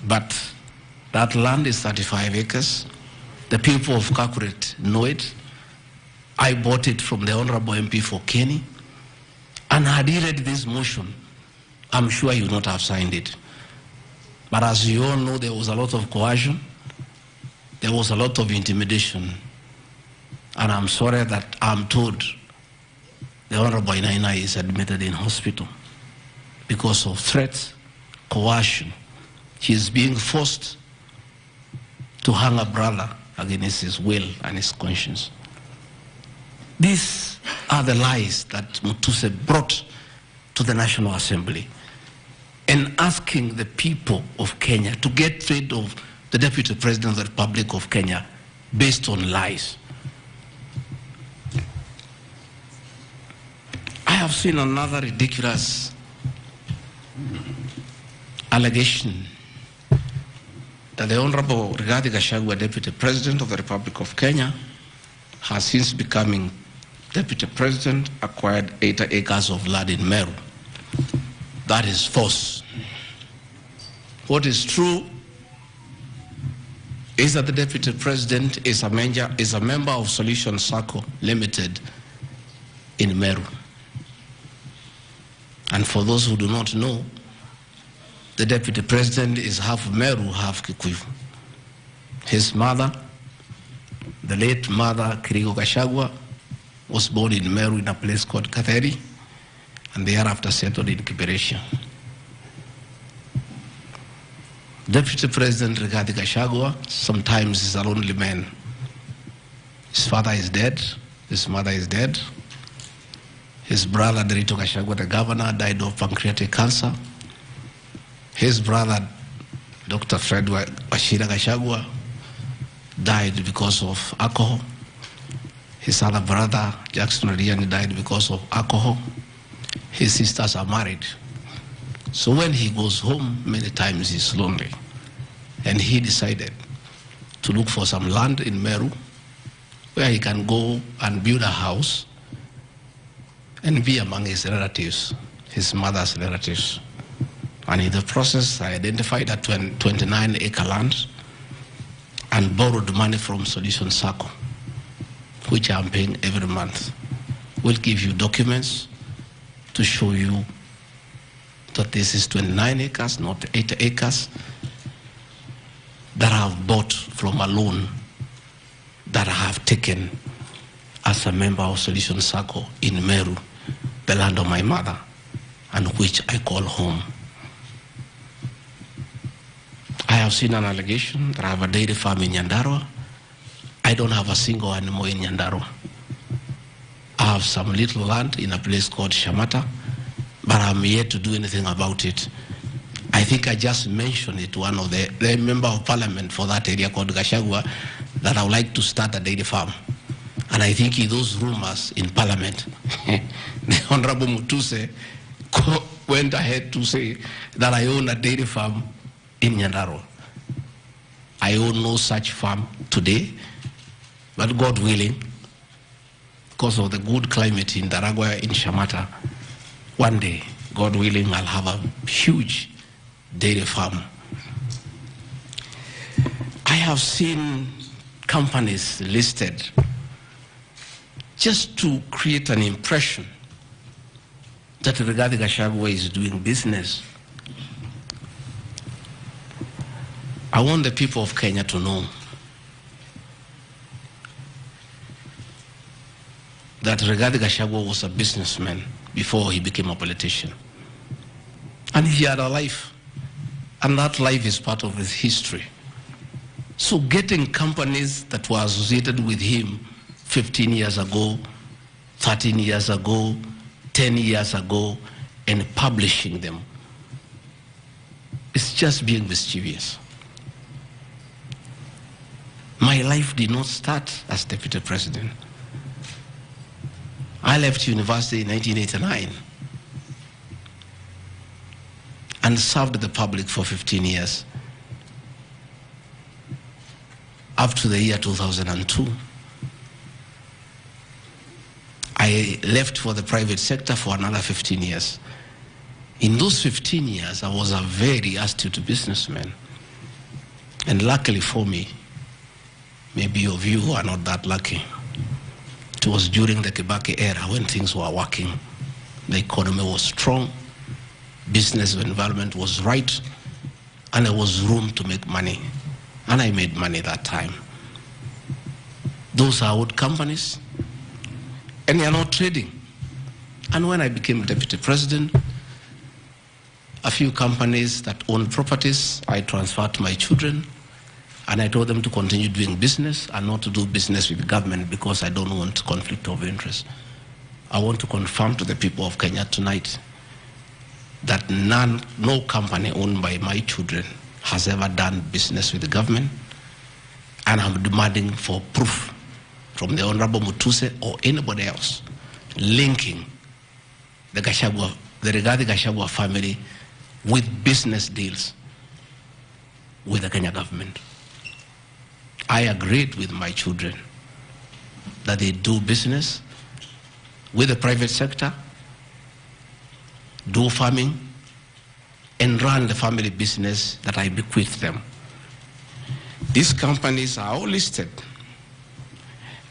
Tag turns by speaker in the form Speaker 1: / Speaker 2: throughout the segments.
Speaker 1: But that land is 35 acres. The people of Kakuret know it. I bought it from the Honorable MP for Kenny. And had he read this motion, I'm sure he would not have signed it. But as you all know, there was a lot of coercion. There was a lot of intimidation. And I'm sorry that I'm told the Honorable Inaina is admitted in hospital because of threats, coercion. He is being forced to hang a brother against his will and his conscience. These are the lies that Mutuse brought to the National Assembly and asking the people of Kenya to get rid of the Deputy President of the Republic of Kenya based on lies. I have seen another ridiculous allegation that the Honorable Rigathi Gachagua, Deputy President of the Republic of Kenya, has since becoming Deputy President, acquired 80 acres of land in Meru. That is false. What is true is that the Deputy President is a member of Solution Circle Limited in Meru. And for those who do not know, the Deputy President is half Meru, half Kikuyu. His mother, the late mother, Kirigo Gachagua, was born in Meru in a place called Katheri, and thereafter settled in Kiberesha. Deputy President Rigathi Gachagua sometimes is a lonely man. His father is dead, his mother is dead. His brother, Derito Gachagua, the governor, died of pancreatic cancer. His brother, Dr. Fred Wachira Gachagua, died because of alcohol. His other brother, Jackson Riani, died because of alcohol. His sisters are married. So when he goes home, many times he's lonely. And he decided to look for some land in Meru where he can go and build a house and be among his relatives, his mother's relatives. And in the process, I identified a 29-acre land and borrowed money from Solution Circle, which I'm paying every month. We'll give you documents to show you that this is 29 acres, not 8 acres, that I have bought from a loan that I have taken as a member of Solution Circle in Meru, the land of my mother, and which I call home. I have seen an allegation that I have a dairy farm in Nyandarua. I don't have a single animal in Nyandarua. I have some little land in a place called Shamata, but I'm yet to do anything about it. I think I just mentioned it to one of the member of parliament for that area called Gachagua that I would like to start a dairy farm. And I think in those rumors in parliament, the Honorable Mutuse went ahead to say that I own a dairy farm in Nyandarua. I own no such farm today, but God willing, because of the good climate in Daragwa, in Shamata, one day, God willing, I'll have a huge dairy farm. I have seen companies listed just to create an impression that Rigathi Gachagua is doing business. I want the people of Kenya to know that Rigathi Gachagua was a businessman before he became a politician. And he had a life, and that life is part of his history. So getting companies that were associated with him 15 years ago, 13 years ago, 10 years ago, and publishing them, it's just being mischievous. My life did not start as Deputy President. I left university in 1989 and served the public for 15 years, up to the year 2002. I left for the private sector for another 15 years. In those 15 years, I was a very astute businessman. And luckily for me, maybe of you are not that lucky, it was during the Kibaki era when things were working. The economy was strong, business environment was right, and there was room to make money. And I made money that time. Those are old companies, and they are not trading. And when I became deputy president, a few companies that owned properties, I transferred to my children, and I told them to continue doing business and not to do business with the government because I don't want conflict of interest. I want to confirm to the people of Kenya tonight that no company owned by my children has ever done business with the government, and I'm demanding for proof from the Honorable Mutuse or anybody else linking the Gachagua, the Rigathi Gachagua family with business deals with the Kenya government. I agreed with my children that they do business with the private sector, do farming, and run the family business that I bequeathed them. These companies are all listed.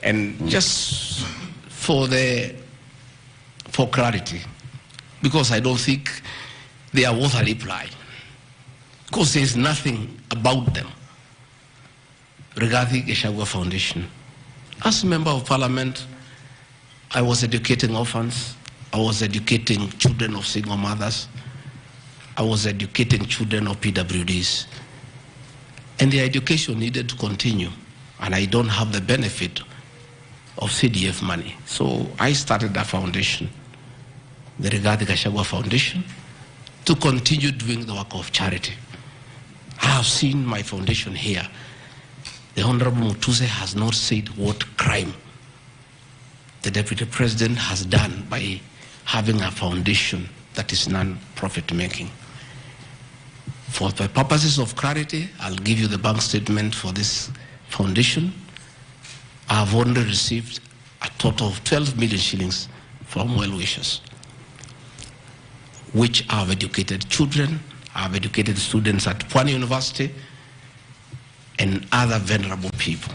Speaker 1: And just for clarity, because I don't think they are worth a reply, because there's nothing about them. Regarding Gachagua Foundation, as a member of parliament, I was educating orphans, I was educating children of single mothers, I was educating children of PWDs, and their education needed to continue, and I don't have the benefit of CDF money. So I started a foundation, the Rigathi Gachagua Foundation, to continue doing the work of charity. I have seen my foundation here. The Honorable Mutuse has not said what crime the Deputy President has done by having a foundation that is non-profit making. For the purposes of clarity, I'll give you the bank statement for this foundation. I've only received a total of 12 million shillings from well-wishers, which have educated children, have educated students at Pwani University, and other vulnerable people.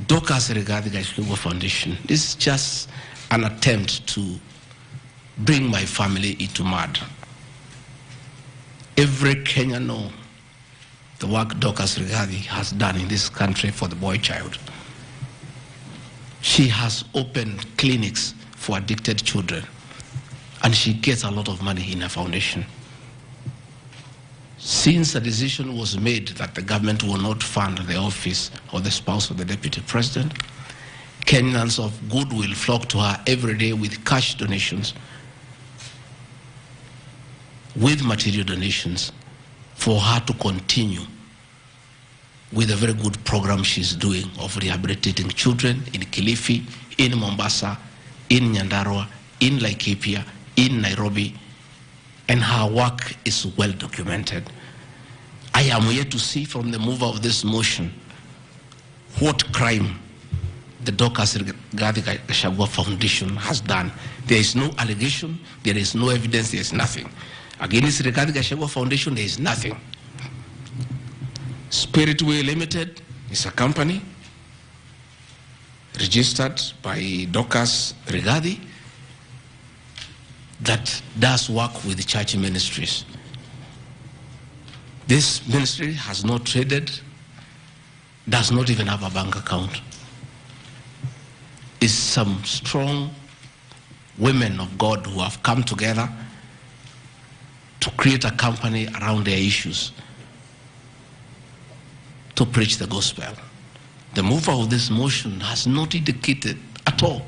Speaker 1: Dorcas Rigathi Gachagua Foundation, this is just an attempt to bring my family into mud. Every Kenyan knows the work Dorcas Rigathi has done in this country for the boy child. She has opened clinics for addicted children, and she gets a lot of money in her foundation. Since a decision was made that the government will not fund the office of the spouse of the Deputy President, Kenyans of goodwill flock to her every day with cash donations, with material donations, for her to continue with a very good program she's doing of rehabilitating children in Kilifi, in Mombasa, in Nyandarua, in Laikipia, in Nairobi, and her work is well documented. I am yet to see from the mover of this motion what crime the Dorcas Rigathi Gachagua Foundation has done. There is no allegation, there is no evidence, there is nothing. Against Rigathi Gachagua Foundation, there is nothing. Spiritway Limited is a company registered by Dorcas Rigathi that does work with the church ministries. This ministry has not traded, does not even have a bank account. It's some strong women of God who have come together to create a company around their issues to preach the gospel. The mover of this motion has not indicated at all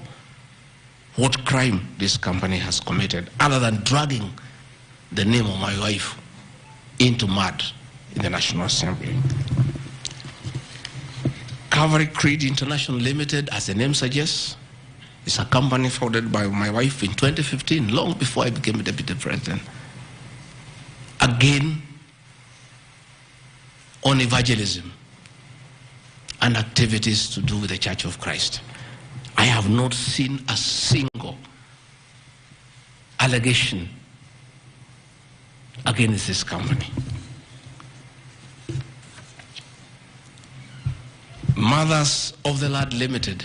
Speaker 1: what crime this company has committed, other than dragging the name of my wife into mud in the National Assembly. Calvary Creed International Limited, as the name suggests, is a company founded by my wife in 2015, long before I became a Deputy President. Again, on evangelism and activities to do with the Church of Christ. I have not seen a single allegation against this company. Mothers of the Lord Limited.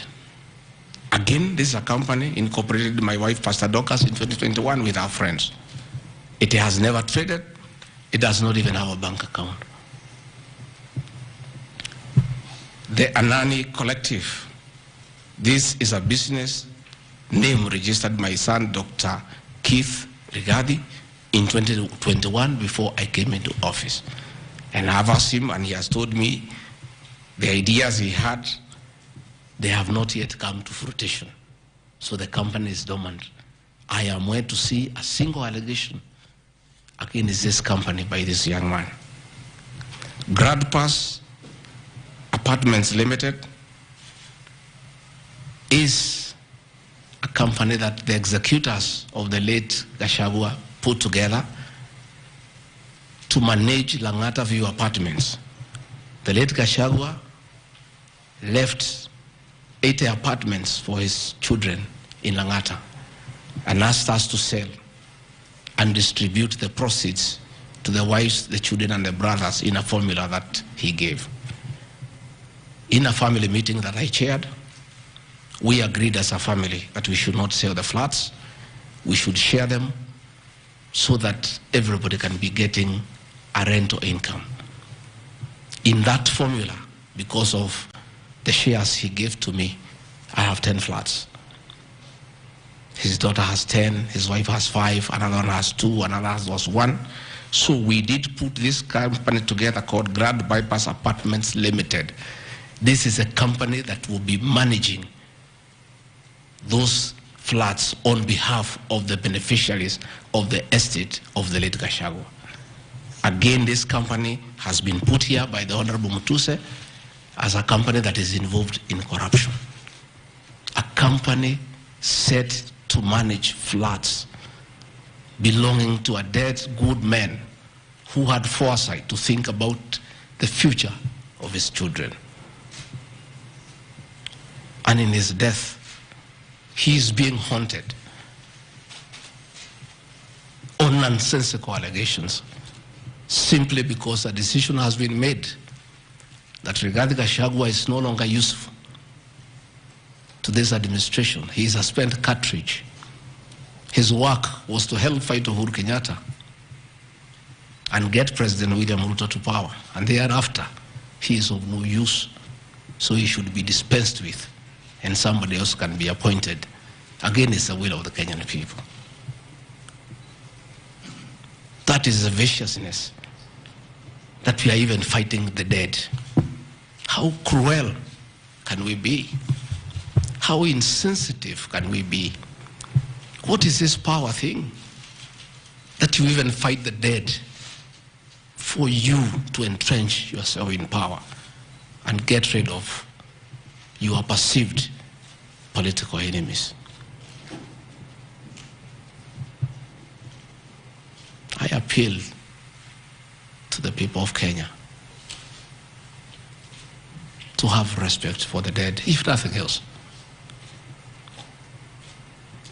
Speaker 1: Again, this is a company incorporated my wife, Pastor Dorcas, in 2021 with our friends. It has never traded. It does not even have a bank account. The Anani Collective. This is a business name registered my son, Dr. Keith Rigathi, in 2021 before I came into office. And I've asked him, and he has told me the ideas he had, they have not yet come to fruition. So the company is dormant. I am waiting to see a single allegation against this company by this young man. GradPass Apartments Limited is a company that the executors of the late Gachagua put together to manage Langata View Apartments. The late Gachagua left 80 apartments for his children in Langata and asked us to sell and distribute the proceeds to the wives, the children, and the brothers in a formula that he gave. In a family meeting that I chaired, we agreed as a family that we should not sell the flats. We should share them so that everybody can be getting a rental income. In that formula, because of the shares he gave to me, I have 10 flats. His daughter has 10, his wife has 5, another one has 2, another has 1. So we did put this company together called Grand Bypass Apartments Limited. This is a company that will be managing those flats on behalf of the beneficiaries of the estate of the late Gachagua. Again, this company has been put here by the Honorable Mutuse as a company that is involved in corruption. A company set to manage flats belonging to a dead good man who had foresight to think about the future of his children. And in his death, he is being haunted on nonsensical allegations simply because a decision has been made that Rigathi Gachagua is no longer useful to this administration. He is a spent cartridge. His work was to help fight Uhuru Kenyatta and get President William Ruto to power. And thereafter, he is of no use. So he should be dispensed with, and somebody else can be appointed against the will of the Kenyan people. That is the viciousness that we are even fighting the dead. How cruel can we be? How insensitive can we be? What is this power thing? That you even fight the dead for you to entrench yourself in power and get rid of your perceived political enemies. I appeal to the people of Kenya to have respect for the dead, if nothing else.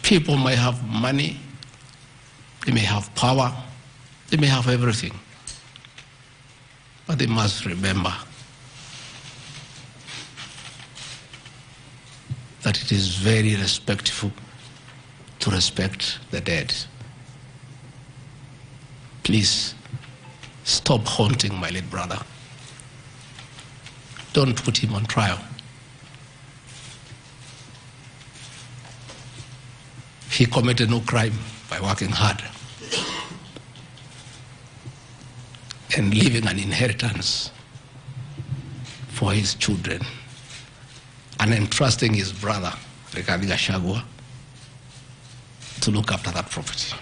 Speaker 1: People may have money, they may have power, they may have everything, but they must remember that it is very respectful to respect the dead. Please stop haunting my late brother. Don't put him on trial. He committed no crime by working hard and leaving an inheritance for his children and entrusting his brother, Rigathi Gachagua, to look after that property.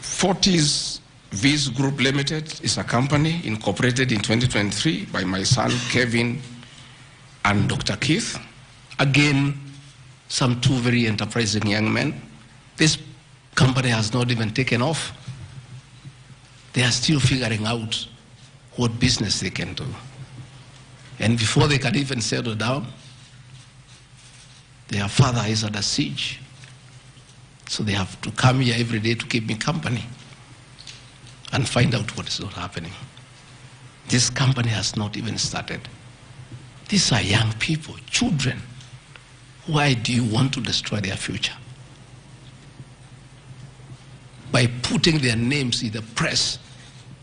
Speaker 1: Fortis Viz Group Limited is a company incorporated in 2023 by my son Kevin and Dr. Keith. Again, some two very enterprising young men. This company has not even taken off. They are still figuring out what business they can do. And before they can even settle down, their father is under siege. So they have to come here every day to keep me company and find out what is not happening. This company has not even started. These are young people, children. Why do you want to destroy their future? By putting their names in the press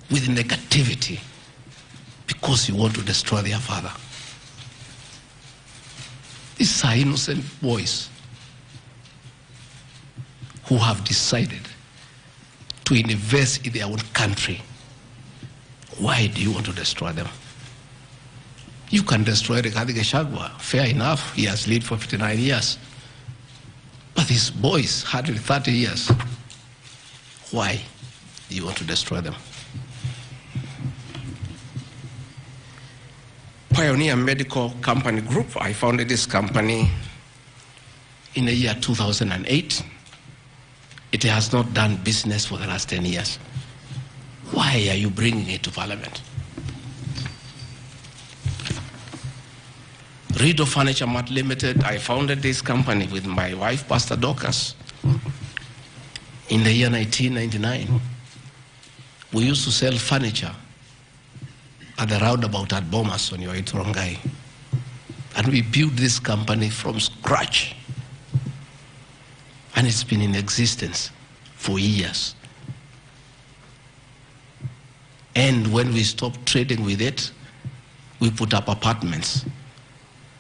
Speaker 1: with negativity because you want to destroy their father. These are innocent boys who have decided to invest in their own country. Why do you want to destroy them? You can destroy Gachagua, fair enough, he has lived for 59 years. But these boys, 130 years, why do you want to destroy them? Pioneer Medical Company Group, I founded this company in the year 2008. It has not done business for the last 10 years. Why are you bringing it to Parliament? Rido Furniture Mart Limited, I founded this company with my wife, Pastor Dorcas, in the year 1999. We used to sell furniture at the roundabout at Bomas on your way to Rongai. And we built this company from scratch. And it's been in existence for years. And when we stopped trading with it, we put up apartments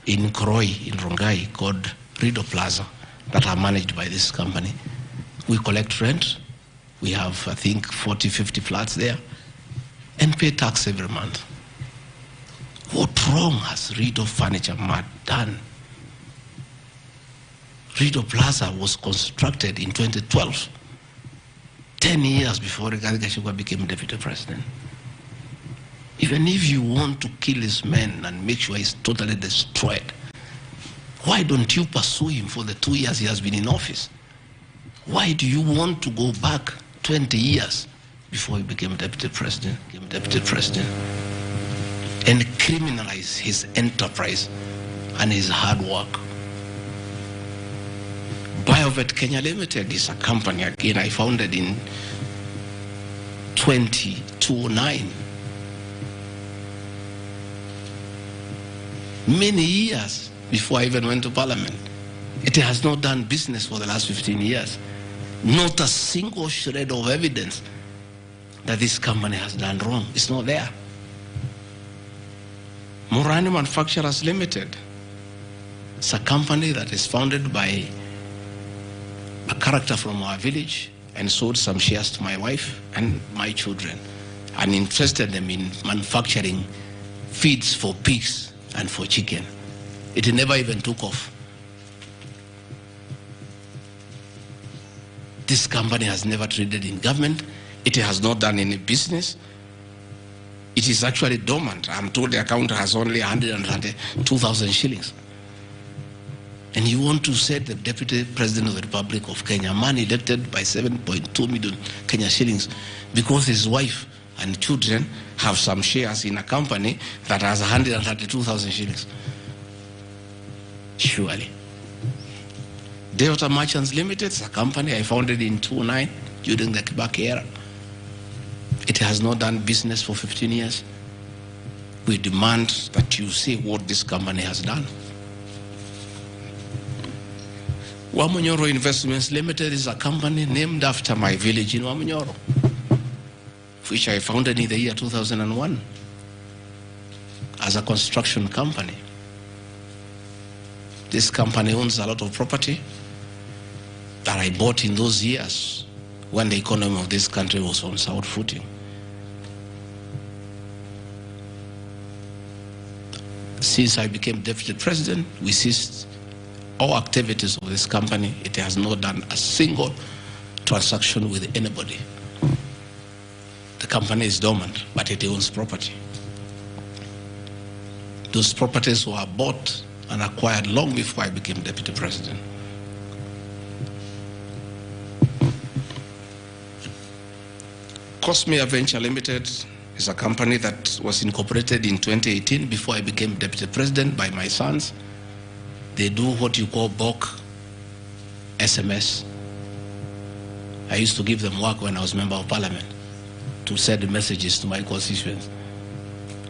Speaker 1: in Kroi, in Rongai, called Rido Plaza, that are managed by this company. We collect rent. We have, I think, 40, 50 flats there, and pay tax every month. What wrong has Rido Furniture Mart done? Rido Plaza was constructed in 2012, 10 years before Gachagua became deputy president. Even if you want to kill this man and make sure he's totally destroyed, why don't you pursue him for the 2 years he has been in office? Why do you want to go back 20 years before he became deputy president, and criminalize his enterprise and his hard work? Biovet Kenya Limited is a company, again, I founded in 2009. Many years before I even went to Parliament. It has not done business for the last 15 years. Not a single shred of evidence that this company has done wrong. It's not there. Morani Manufacturers Limited. It's a company that is founded by a character from our village and sold some shares to my wife and my children and interested them in manufacturing feeds for pigs and for chicken. It never even took off. This company has never traded in government. It has not done any business. It is actually dormant. I'm told the account has only 102,000 shillings. And you want to set the Deputy President of the Republic of Kenya, a man elected by 7.2 million Kenya shillings, because his wife and children have some shares in a company that has 132,000 shillings. Surely. Delta Merchants Limited is a company I founded in 2009 during the Kibaki era. It has not done business for 15 years. We demand that you see what this company has done. Wamunyoro Investments Limited is a company named after my village in Wamunyoro, which I founded in the year 2001 as a construction company. This company owns a lot of property that I bought in those years when the economy of this country was on sound footing. Since I became deputy president, we ceased all activities of this company. It has not done a single transaction with anybody. The company is dormant, but it owns property. Those properties were bought and acquired long before I became deputy president. Cosmea Venture Limited is a company that was incorporated in 2018 before I became deputy president by my sons. They do what you call bulk SMS. I used to give them work when I was member of parliament to send messages to my constituents.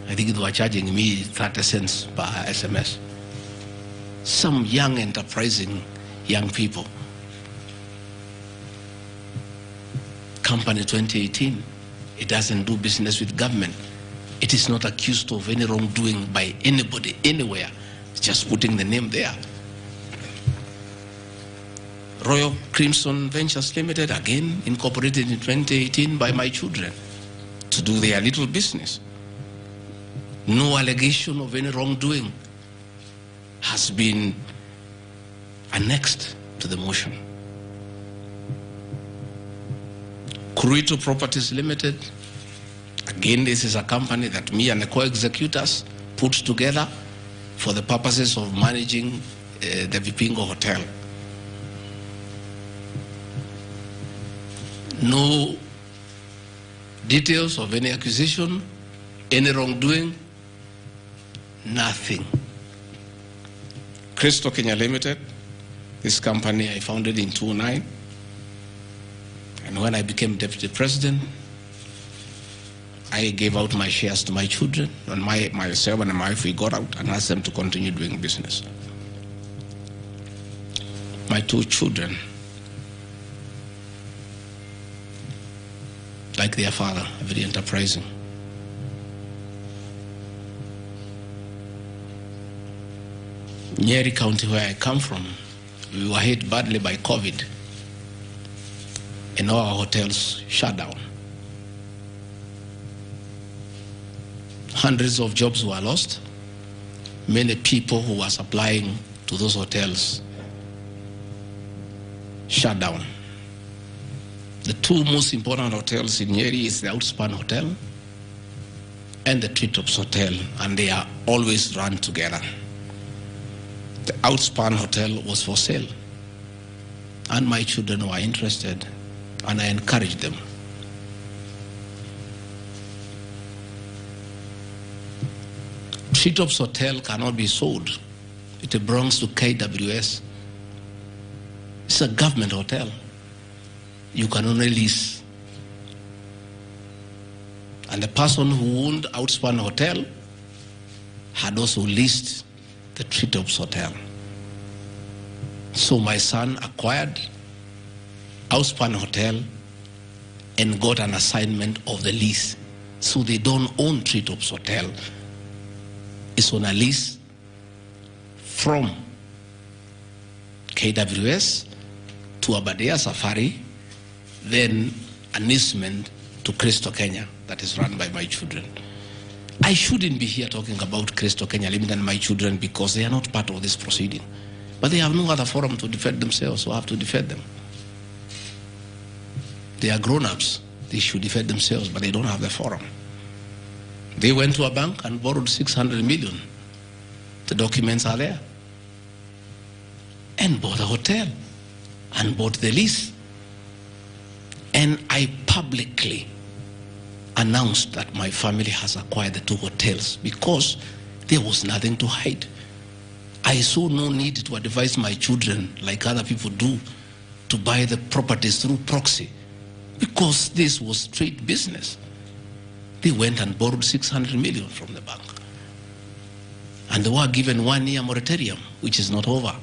Speaker 1: I think they were charging me 30 cents per SMS. Some young, enterprising young people. Company 2018, it doesn't do business with government. It is not accused of any wrongdoing by anybody, anywhere. It's just putting the name there. Royal Crimson Ventures Limited, again incorporated in 2018 by my children to do their little business. No allegation of any wrongdoing has been annexed to the motion. Kurito Properties Limited, again, this is a company that me and the co-executors put together for the purposes of managing the Vipingo Hotel. No details of any accusation, any wrongdoing, nothing. Cristo Kenya Limited, this company I founded in 2009. And when I became deputy president, I gave out my shares to my children, and myself and my wife, we got out and asked them to continue doing business. My two children, like their father, very enterprising. Nyeri County, where I come from, we were hit badly by COVID, and all our hotels shut down. Hundreds of jobs were lost. Many people who were supplying to those hotels shut down. The two most important hotels in Nyeri is the Outspan Hotel and the Treetops Hotel, and they are always run together. The Outspan Hotel was for sale, and my children were interested, and I encouraged them. Treetops Hotel cannot be sold. It belongs to KWS. It's a government hotel. You can only lease. And the person who owned Outspan Hotel had also leased the Treetops Hotel. So my son acquired Outspan Hotel and got an assignment of the lease. So they don't own Treetops Hotel. It's on a lease from KWS to Aberdare Safari, then an easement to Cristo Kenya that is run by my children. I shouldn't be here talking about Cristo Kenya Limited and my children because they are not part of this proceeding. But they have no other forum to defend themselves, so I have to defend them. They are grown-ups. They should defend themselves, but they don't have the forum. They went to a bank and borrowed 600 million. The documents are there. And bought a hotel and bought the lease. And I publicly announced that my family has acquired the two hotels because there was nothing to hide. I saw no need to advise my children, like other people do, to buy the properties through proxy because this was straight business. They went and borrowed 600 million from the bank. And they were given 1 year moratorium, which is not over,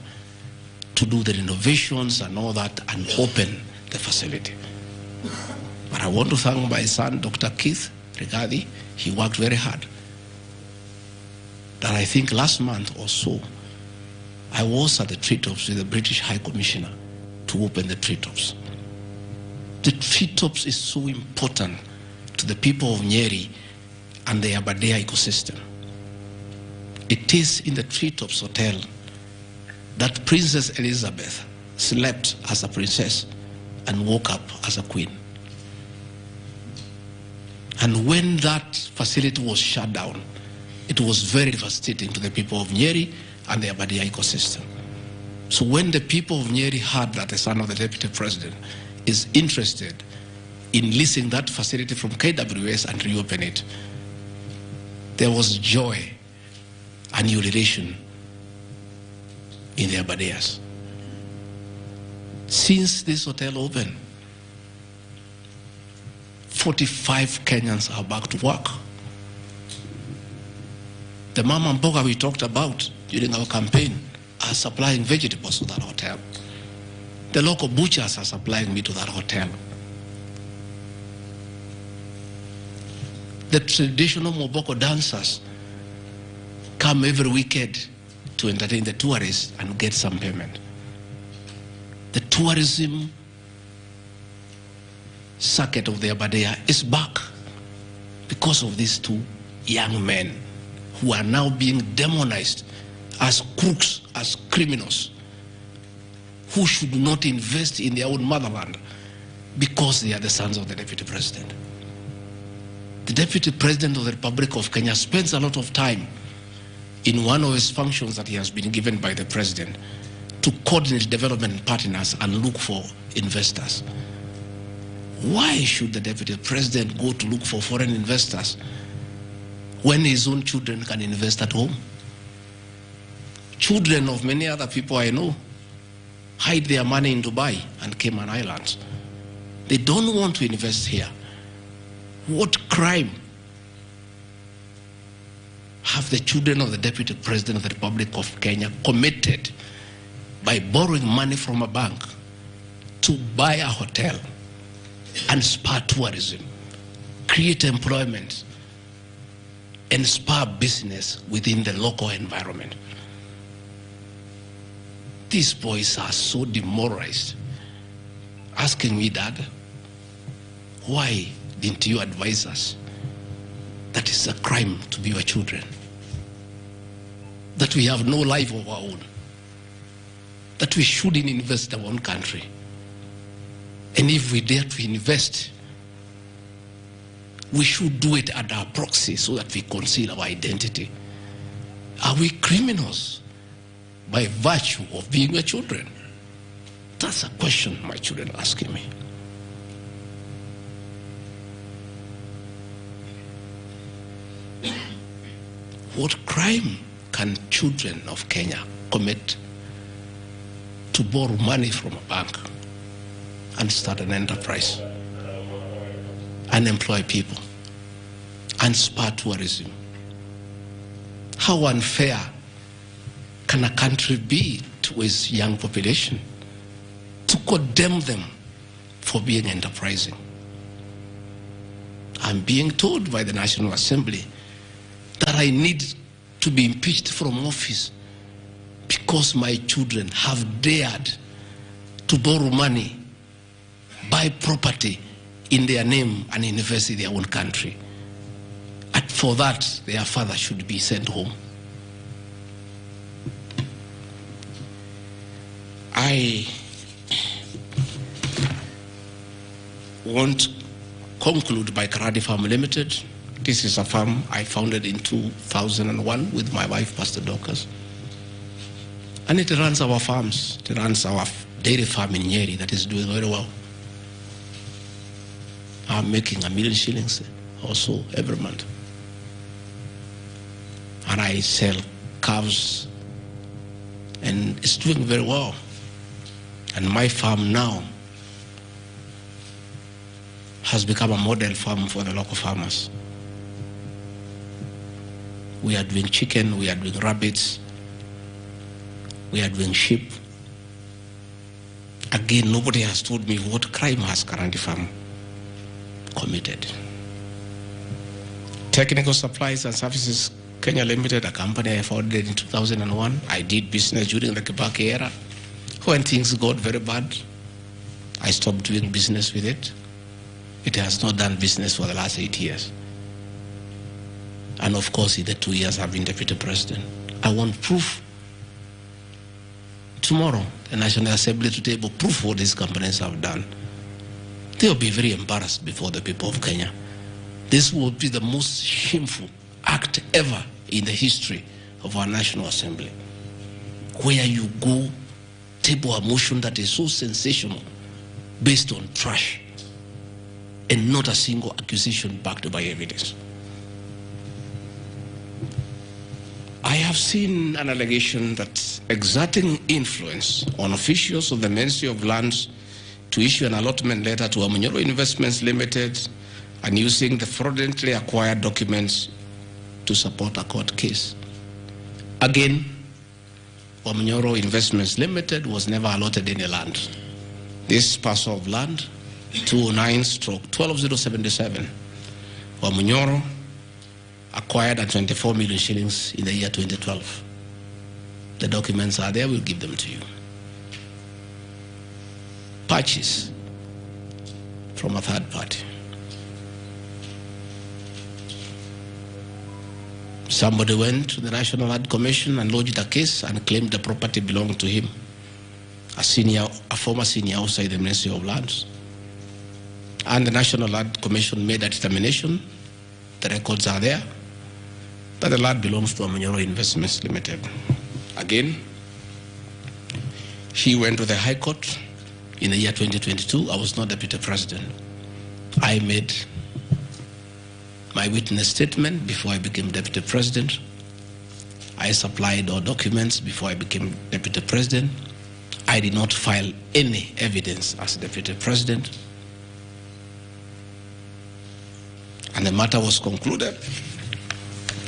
Speaker 1: to do the renovations and all that and open the facility. But I want to thank my son, Dr. Keith Regadi. He worked very hard. That I think last month or so, I was at the Treetops with the British High Commissioner to open the Treetops. The Treetops is so important to the people of Nyeri and the Aberdare ecosystem. It is in the Treetops Hotel that Princess Elizabeth slept as a princess and woke up as a queen. And when that facility was shut down, it was very devastating to the people of Nyeri and the Aberdare ecosystem. So when the people of Nyeri heard that the son of the deputy president is interested in leasing that facility from KWS and reopen it, there was joy and jubilation in the Aberdares. Since this hotel opened, 45 Kenyans are back to work. mama mboga we talked about during our campaign are supplying vegetables to that hotel. The local butchers are supplying meat to that hotel. The traditional Moboko dancers come every weekend to entertain the tourists and get some payment. The tourism circuit of the Abadea is back because of these two young men who are now being demonized as crooks, as criminals, who should not invest in their own motherland because they are the sons of the Deputy President. The Deputy President of the Republic of Kenya spends a lot of time in one of his functions that he has been given by the President to coordinate development partners and look for investors. Why should the Deputy President go to look for foreign investors when his own children can invest at home? Children of many other people I know hide their money in Dubai and Cayman Islands. They don't want to invest here. What crime have the children of the Deputy President of the Republic of Kenya committed by borrowing money from a bank to buy a hotel and spur tourism, create employment, and spur business within the local environment? These boys are so demoralized, asking me, Dad, why didn't you advise us that it's a crime to be your children, that we have no life of our own, that we shouldn't invest in our own country, and if we dare to invest, we should do it at our proxy so that we conceal our identity? Are we criminals by virtue of being your children? That's a question my children are asking me. What crime can children of Kenya commit to borrow money from a bank and start an enterprise and employ people and spur tourism? How unfair can a country be to its young population to condemn them for being enterprising? I'm being told by the National Assembly that I need to be impeached from office because my children have dared to borrow money, buy property in their name and invest in their own country. And for that, their father should be sent home. I want to conclude by Karadi Farm Limited. This is a farm I founded in 2001 with my wife, Pastor Dorcas. And it runs our farms. It runs our dairy farm in Nyeri that is doing very well. I'm making $1 million shillings also every month. And I sell calves, and it's doing very well. And my farm now has become a model farm for the local farmers. We are doing chicken, we are doing rabbits, we are doing sheep. Again, nobody has told me what crime has Karandi Farm committed. Technical Supplies and Services Kenya Limited, a company I founded in 2001. I did business during the Kibaki era. When things got very bad, I stopped doing business with it. It has not done business for the last 8 years. And of course, in the 2 years I've been Deputy President. I want proof. Tomorrow, the National Assembly to table proof what these companies have done. They will be very embarrassed before the people of Kenya. This will be the most shameful act ever in the history of our National Assembly, where you go table a motion that is so sensational based on trash and not a single accusation backed by evidence. I have seen an allegation that exerting influence on officials of the Ministry of Lands to issue an allotment letter to Amunyoro Investments Limited and using the fraudulently acquired documents to support a court case. Again, Wamnyoro Investments Limited was never allotted any land. This parcel of land, 209/12077, Wamnyoro acquired at 24 million shillings in the year 2012. The documents are there, we'll give them to you. Purchase from a third party. Somebody went to the National Land Commission and lodged a case and claimed the property belonged to him, a former senior outside the Ministry of Lands. And the National Land Commission made a determination, the records are there, that the land belongs to Wamnyoro Investments Limited. Again, he went to the High Court in the year 2022. I was not Deputy President. I made my witness statement before I became Deputy President. I supplied all documents before I became Deputy President. I did not file any evidence as Deputy President. And the matter was concluded,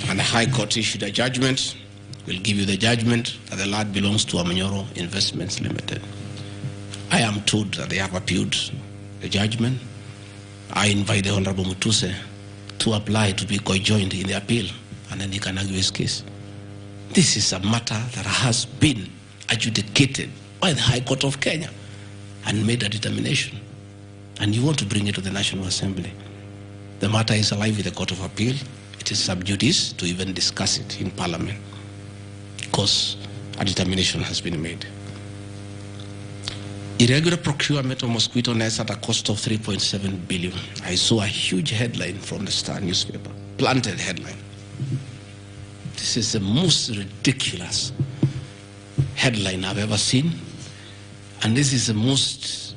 Speaker 1: and the High Court issued a judgment. We'll give you the judgment that the land belongs to Wamnyoro Investments Limited. I am told that they have appealed the judgment. I invite the Honorable Mutuse to apply to be co-joined in the appeal, and then he can argue his case. This is a matter that has been adjudicated by the High Court of Kenya and made a determination. And you want to bring it to the National Assembly. The matter is alive with the Court of Appeal. It is sub judice to even discuss it in Parliament, because a determination has been made. Irregular procurement of mosquito nets at a cost of 3.7 billion. I saw a huge headline from the Star newspaper, planted headline. This is the most ridiculous headline I've ever seen. And this is the most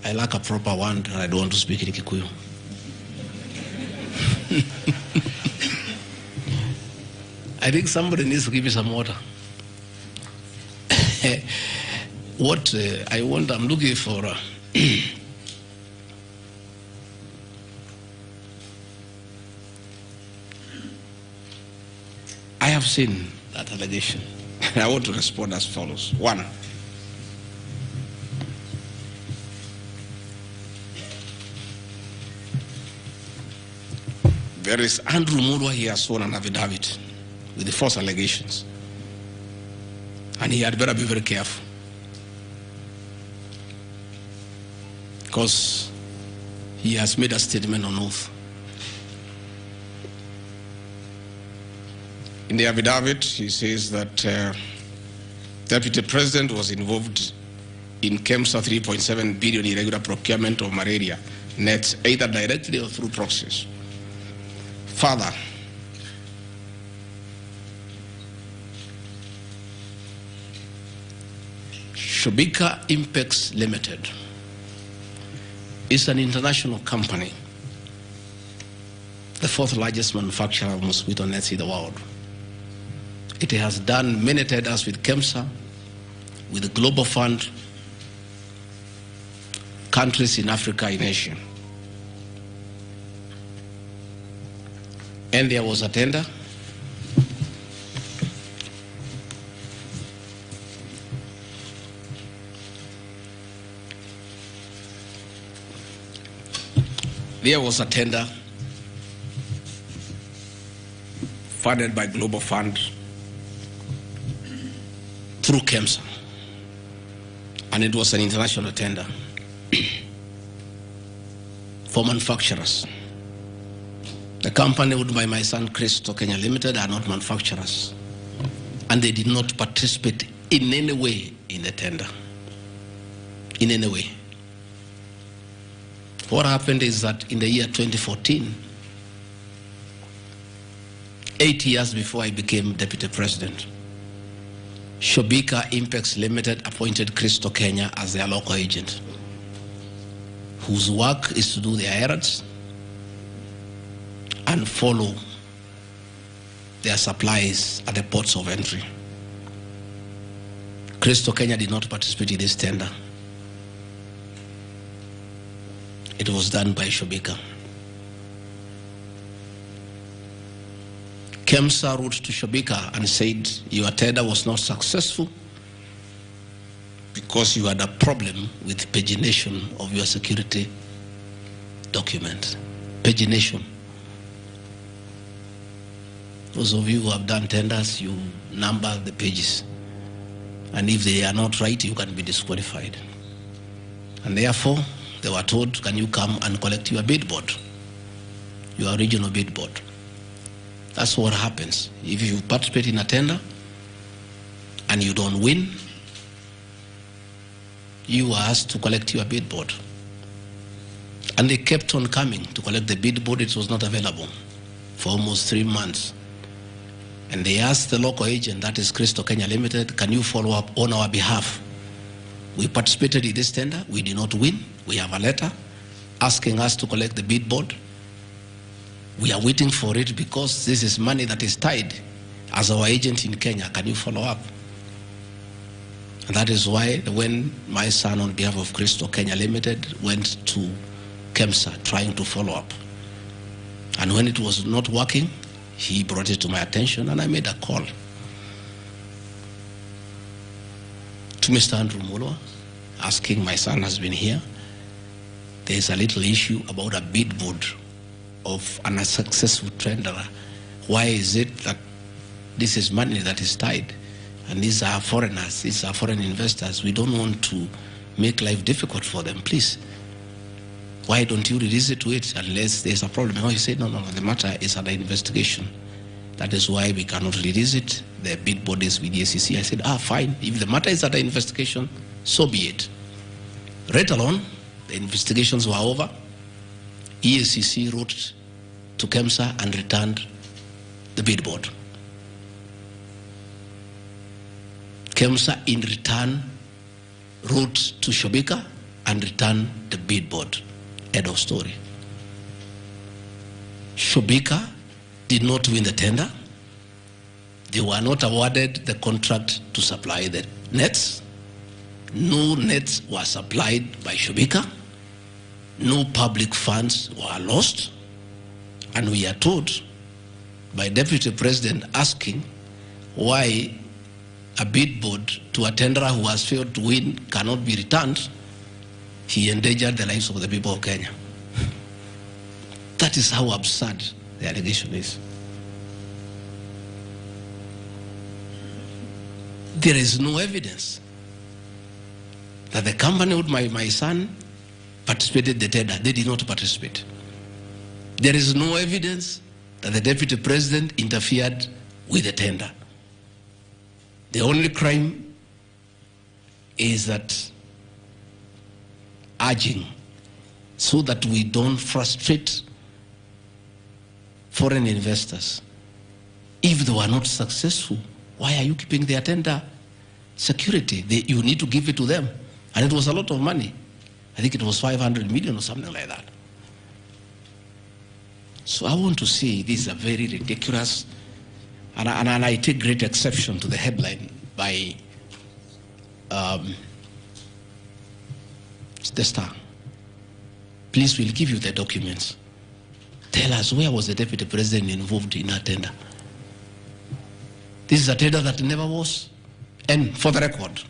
Speaker 1: I lack a proper one, and I don't want to speak in Kikuyu. I think somebody needs to give me some water. I'm looking for I have seen that allegation. I want to respond as follows. One, there is Andrew Murwa. He has sworn an affidavit with the false allegations, and he had better be very careful, because he has made a statement on oath. In the affidavit, he says that Deputy President was involved in KEMSA 3.7 billion irregular procurement of malaria nets, either directly or through proxies. Further, Shobika Impex Limited is an international company, the fourth largest manufacturer of mosquito nets in the world. It has done many tenders with KEMSA, with the Global Fund, countries in Africa, in Asia. And there was a tender. There was a tender funded by Global Fund through KEMSA, and it was an international tender for manufacturers. The company owned by my son Christo Kenya Limited are not manufacturers, and they did not participate in any way in the tender. In any way. What happened is that in the year 2014, 8 years before I became Deputy President, Shobika Impex Limited appointed Christo Kenya as their local agent, whose work is to do their errands and follow their supplies at the ports of entry. Christo Kenya did not participate in this tender. It was done by Shobika. KEMSA wrote to Shobika and said your tender was not successful because you had a problem with pagination of your security document. Pagination. Those of you who have done tenders, you number the pages. And if they are not right, you can be disqualified. And therefore, they were told, can you come and collect your bid board, your regional bid board? That's what happens. If you participate in a tender and you don't win, you are asked to collect your bid board. And they kept on coming to collect the bid board. It was not available for almost 3 months. And they asked the local agent, that is Crystal Kenya Limited, can you follow up on our behalf? We participated in this tender. We did not win. We have a letter asking us to collect the bid board. We are waiting for it because this is money that is tied as our agent in Kenya. Can you follow up? And that is why when my son on behalf of Crystal Kenya Limited went to KEMSA trying to follow up. And when it was not working, he brought it to my attention and I made a call to Mr. Andrew Mulwa asking, my son has been here. There's a little issue about a bid board of an unsuccessful tender. Why is it that this is money that is tied? And these are foreigners, these are foreign investors. We don't want to make life difficult for them. Please, why don't you release it to it unless there's a problem? Oh, he said, no, the matter is under investigation. That is why we cannot release it. The bid board is with the SEC. I said, fine. If the matter is under investigation, so be it. Right along, the investigations were over. EACC wrote to KEMSA and returned the bid board. KEMSA in return wrote to Shobika and returned the bid board. End of story. Shobika did not win the tender. They were not awarded the contract to supply the nets. No nets were supplied by Shobika. No public funds were lost. And we are told by Deputy President asking why a bid board to a tenderer who has failed to win cannot be returned. He endangered the lives of the people of Kenya. That is how absurd the allegation is. There is no evidence that the company with my son participated in the tender. They did not participate. There is no evidence that the Deputy President interfered with the tender. The only crime is that urging so that we don't frustrate foreign investors. If they were not successful, why are you keeping their tender security? You need to give it to them. And it was a lot of money. I think it was 500 million or something like that. So I want to say this is a very ridiculous, and I take great exception to the headline by the Star. Please, we'll give you the documents. Tell us, where was the Deputy President involved in a tender? This is a tender that never was. And for the record,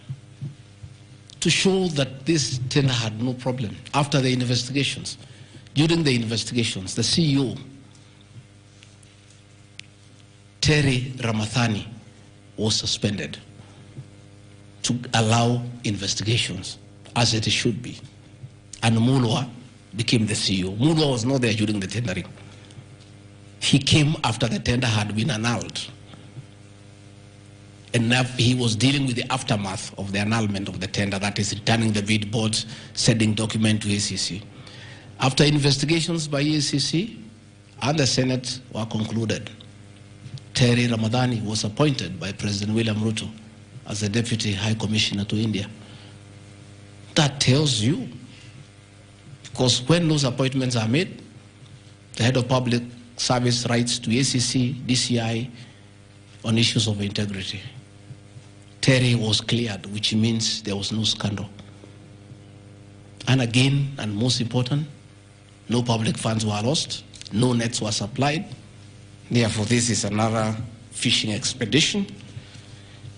Speaker 1: to show that this tender had no problem, after the investigations, during the investigations, the CEO, Terry Ramathani, was suspended to allow investigations as it should be. And Mulwa became the CEO. Mulwa was not there during the tendering. He came after the tender had been annulled. And now he was dealing with the aftermath of the annulment of the tender, that is returning the bid boards, sending document to ACC. After investigations by ACC and the Senate were concluded, Terry Ramadhani was appointed by President William Ruto as the Deputy High Commissioner to India. That tells you, because when those appointments are made, the head of public service writes to ACC, DCI on issues of integrity. Terry was cleared, which means there was no scandal. And again, and most important, no public funds were lost, no nets were supplied, Therefore, this is another fishing expedition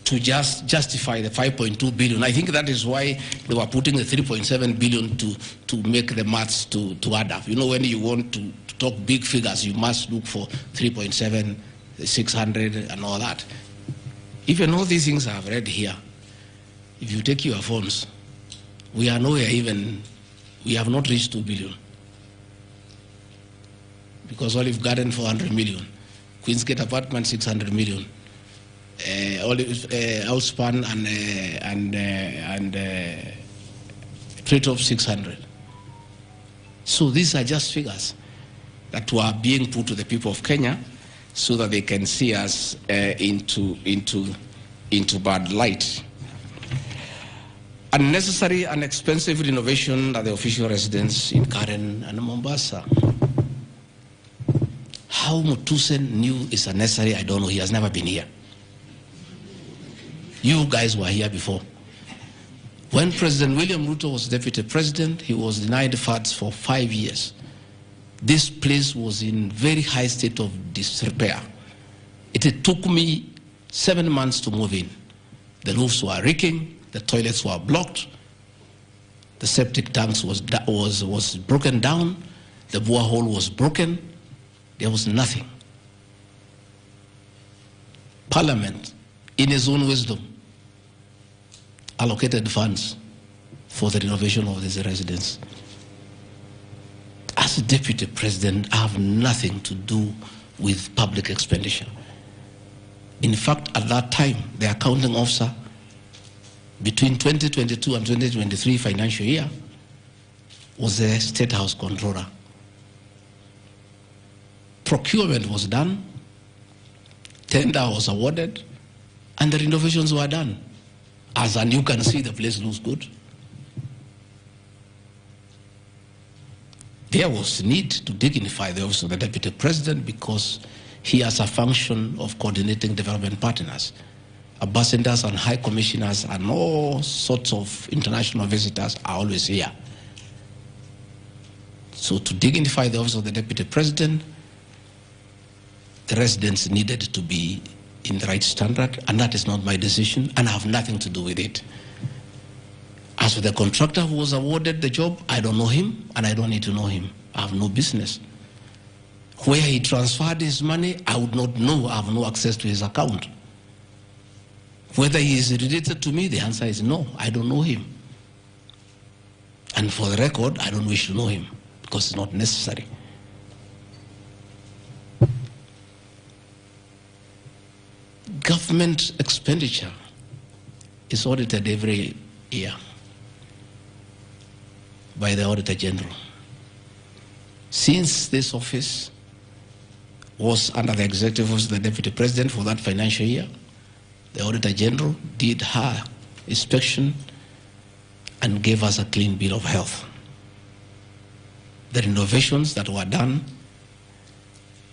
Speaker 1: to just justify the 5.2 billion. I think that is why they were putting the 3.7 billion to make the maths to add up. You know, when you want to talk big figures, you must look for 3.7, 600 and all that. Even all these things I've read here, if you take your phones, we are nowhere even, we have not reached 2 billion. Because Olive Garden 400 million, Queensgate Apartment 600 million, Outspan and Treetop 600. So these are just figures that were being put to the people of Kenya so that they can see us into bad light. Unnecessary and expensive renovation at the official residence in Karen and Mombasa. How Mutusen knew is unnecessary, I don't know. He has never been here. You guys were here before. When President William Ruto was deputy president, he was denied funds for 5 years. This place was in very high state of disrepair. It took me 7 months to move in. The roofs were leaking, the toilets were blocked, the septic tanks was broken down, the borehole was broken. There was nothing. Parliament, in its own wisdom, allocated funds for the renovation of this residence. As a deputy president, I have nothing to do with public expenditure. In fact, at that time, the accounting officer, between 2022 and 2023 financial year, was the State House Controller. Procurement was done, tender was awarded, and the renovations were done. And you can see, the place looks good. There was need to dignify the office of the deputy president because he has a function of coordinating development partners. Ambassadors and high commissioners and all sorts of international visitors are always here. So to dignify the office of the deputy president, the residents needed to be in the right standard, and that is not my decision, and I have nothing to do with it. As for the contractor who was awarded the job, I don't know him, and I don't need to know him. I have no business. Where he transferred his money, I would not know. I have no access to his account. Whether he is related to me, the answer is no. I don't know him. And for the record, I don't wish to know him, because it's not necessary. Government expenditure is audited every year by the Auditor General. Since this office was under the executive office of the Deputy President for that financial year, the Auditor General did her inspection and gave us a clean bill of health. The renovations that were done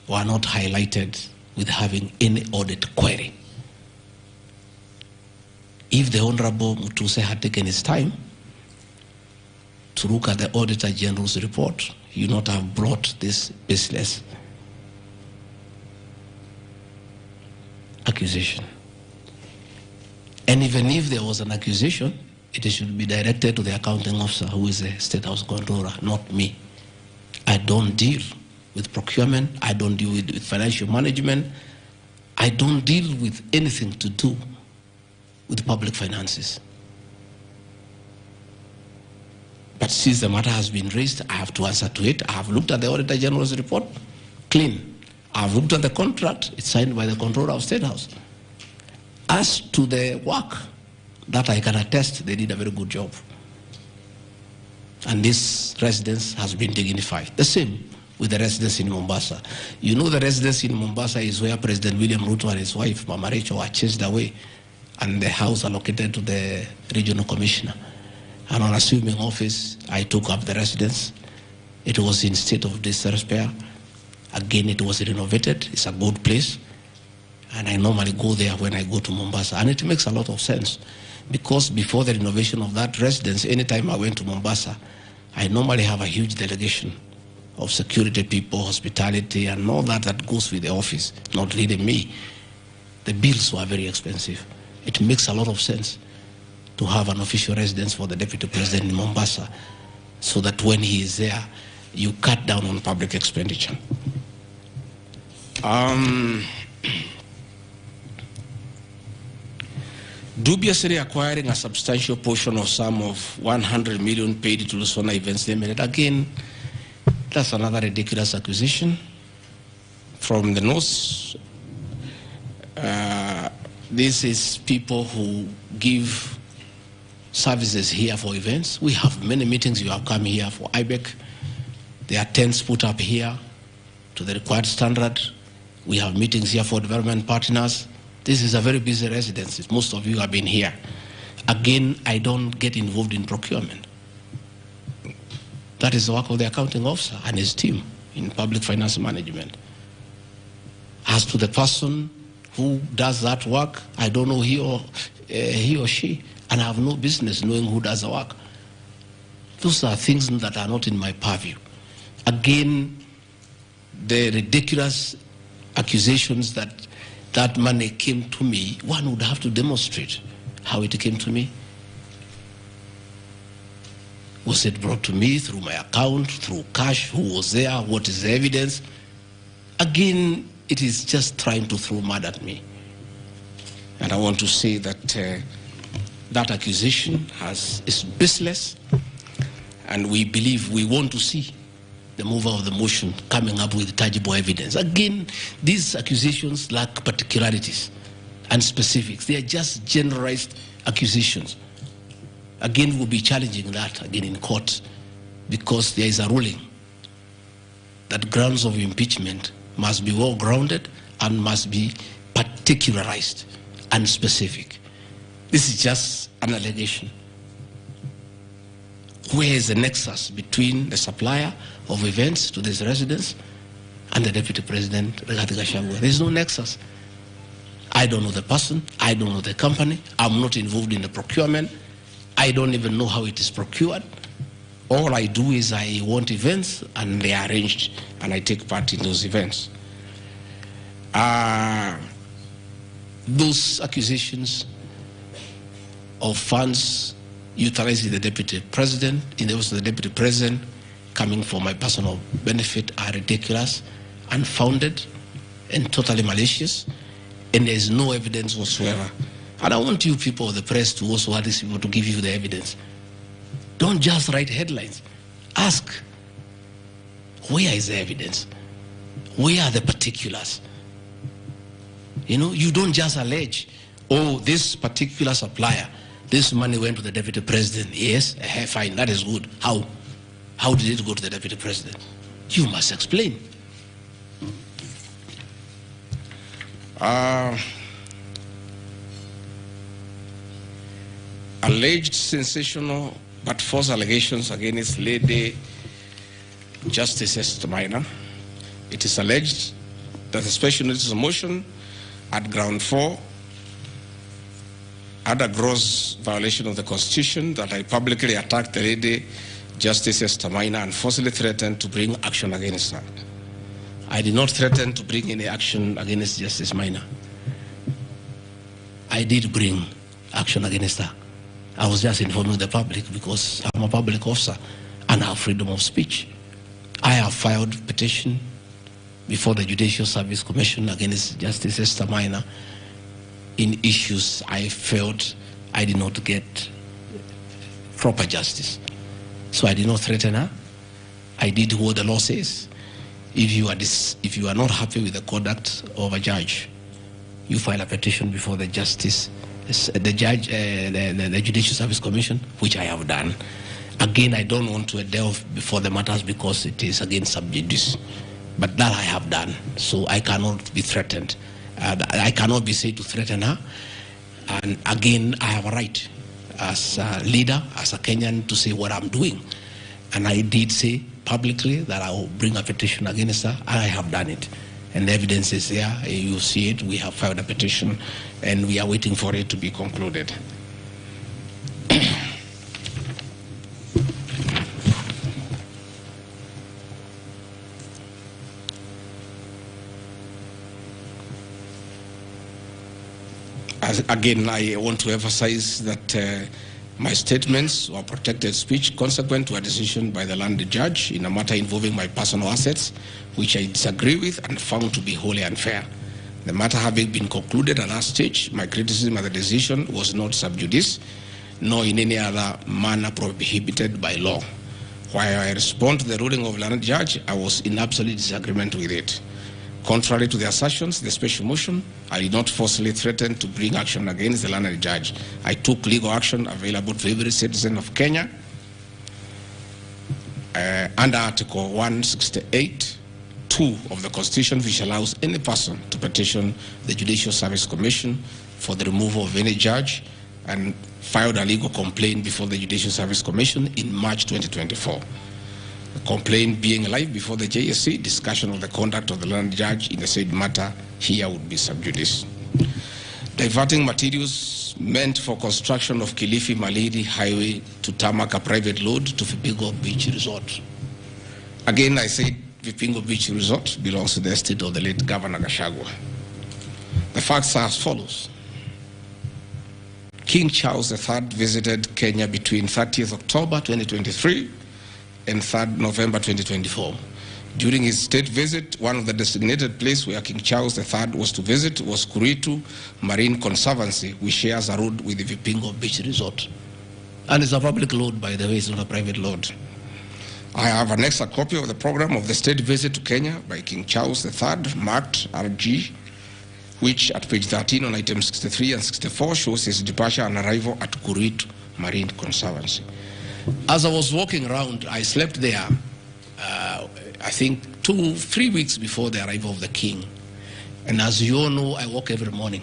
Speaker 1: were not highlighted with having any audit query. If the Honorable Mutuse had taken his time to look at the Auditor General's report, he would not have brought this baseless accusation. And even if there was an accusation, it should be directed to the accounting officer, who is the State House Controller, not me. I don't deal with procurement, I don't deal with financial management, I don't deal with anything to do with public finances. But since the matter has been raised, I have to answer to it. I have looked at the Auditor General's report, clean. I have looked at the contract, it's signed by the Controller of State House. As to the work, that I can attest, they did a very good job. And this residence has been dignified. The same with the residence in Mombasa. You know, the residence in Mombasa is where President William Ruto and his wife, Mama Rachel, were chased away, and the house allocated to the regional commissioner. And on assuming office, I took up the residence. It was in state of disrepair. Again, it was renovated. It's a good place. And I normally go there when I go to Mombasa. And it makes a lot of sense, because before the renovation of that residence, anytime I went to Mombasa, I normally have a huge delegation of security people, hospitality, and all that goes with the office, not really me. The bills were very expensive. It makes a lot of sense to have an official residence for the Deputy President in Mombasa, so that when he is there, you cut down on public expenditure. Dubiously acquiring a substantial portion of sum of 100 million paid to Lusona Events Limited. Again, that's another ridiculous acquisition from the North. This is people who give services here for events. We have many meetings. You have come here for IBEC. There are tents put up here to the required standard. We have meetings here for development partners. This is a very busy residence. Most of you have been here. Again, I don't get involved in procurement. That is the work of the accounting officer and his team in public finance management. As to the person who does that work, I don't know he or she, and I have no business knowing who does the work. Those are things that are not in my purview. Again, the ridiculous accusations that money came to me, one would have to demonstrate how it came to me. Was it brought to me through my account, through cash? Who was there? What is the evidence? Again, it is just trying to throw mud at me. And I want to say that that accusation is baseless, and we believe, we want to see the mover of the motion coming up with tangible evidence. Again, these accusations lack particularities and specifics. They are just generalized accusations. Again, we'll be challenging that again in court, because there is a ruling that grounds of impeachment must be well grounded and must be particularized and specific. This is just an allegation. Where is the nexus between the supplier of events to this residence and the Deputy President, Gachagua? There is no nexus. I don't know the person. I don't know the company. I'm not involved in the procurement. I don't even know how it is procured. All I do is I want events, and they are arranged, and I take part in those events. Those accusations of funds utilizing the Deputy President, in the office of the Deputy President, coming for my personal benefit, are ridiculous, unfounded, and totally malicious, and there is no evidence whatsoever. And I want you people of the press to also have these people to give you the evidence. Don't just write headlines. Ask, where is the evidence? Where are the particulars? You know, you don't just allege, oh, this particular supplier, this money went to the Deputy President. Yes, fine, that is good. How? How did it go to the Deputy President? You must explain. Alleged sensational but false allegations against Lady Justice Esther Maina. It is alleged that the special notice of motion at ground 4 had a gross violation of the Constitution, that I publicly attacked the Lady Justice Esther Maina and falsely threatened to bring action against her. I did not threaten to bring any action against Justice Maina. I did bring action against her. I was just informing the public because I'm a public officer and I have freedom of speech. I have filed a petition before the Judicial Service Commission against Justice Esther Maina in issues I felt I did not get proper justice. So I did not threaten her. I did what the law says. If you are not happy with the conduct of a judge, you file a petition before the the Judicial Service Commission, which I have done. Again, I don't want to delve before the matters because it is against sub judice, but that I have done, so I cannot be threatened. I cannot be said to threaten her. And again, I have a right as a leader, as a Kenyan, to say what I'm doing. And I did say publicly that I will bring a petition against her, and I have done it. And the evidence is there. You see it. We have filed a petition, and we are waiting for it to be concluded. Again, I want to emphasize that my statements were protected speech consequent to a decision by the land judge in a matter involving my personal assets, which I disagree with and found to be wholly unfair. The matter having been concluded at that stage, my criticism of the decision was not sub judice, nor in any other manner prohibited by law. While I respond to the ruling of the land judge, I was in absolute disagreement with it. Contrary to the assertions, the special motion, I did not forcibly threaten to bring action against the land judge. I took legal action available to every citizen of Kenya under Article 168. 2 of the Constitution, which allows any person to petition the Judicial Service Commission for the removal of any judge, and filed a legal complaint before the Judicial Service Commission in March 2024. The complaint being live before the JSC, discussion of the conduct of the land judge in the said matter here would be sub judice. Diverting materials meant for construction of Kilifi Malindi Highway to tarmac a private load to Vipingo Beach Resort. Again, I said Vipingo Beach Resort belongs to the estate of the late Governor Gachagua. The facts are as follows. King Charles III visited Kenya between 30th October 2023 and 3rd November 2024. During his state visit, one of the designated places where King Charles III was to visit was Kuritu Marine Conservancy, which shares a road with the Vipingo Beach Resort. And it's a public road, by the way, it's not a private road. I have annexed a copy of the program of the state visit to Kenya by King Charles III, marked RG, which at page 13 on item 63 and 64 shows his departure and arrival at Kuritu Marine Conservancy. As I was walking around, I slept there, I think 2-3 weeks before the arrival of the king. And as you all know, I walk every morning.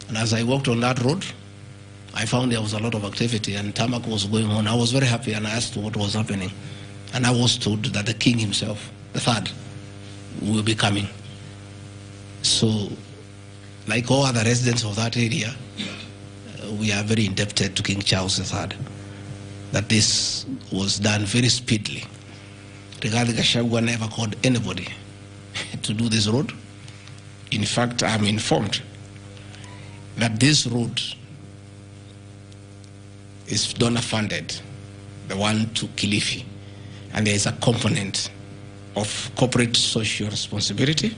Speaker 1: And as I walked on that road, I found there was a lot of activity and tarmac was going on. I was very happy and I asked what was happening. And I was told that the king himself, the third, will be coming. So, like all other residents of that area, we are very indebted to King Charles III, that this was done very speedily. Rigathi Gachagua never called anybody to do this road. In fact, I'm informed that this road is donor funded, the one to Kilifi. And there is a component of corporate social responsibility.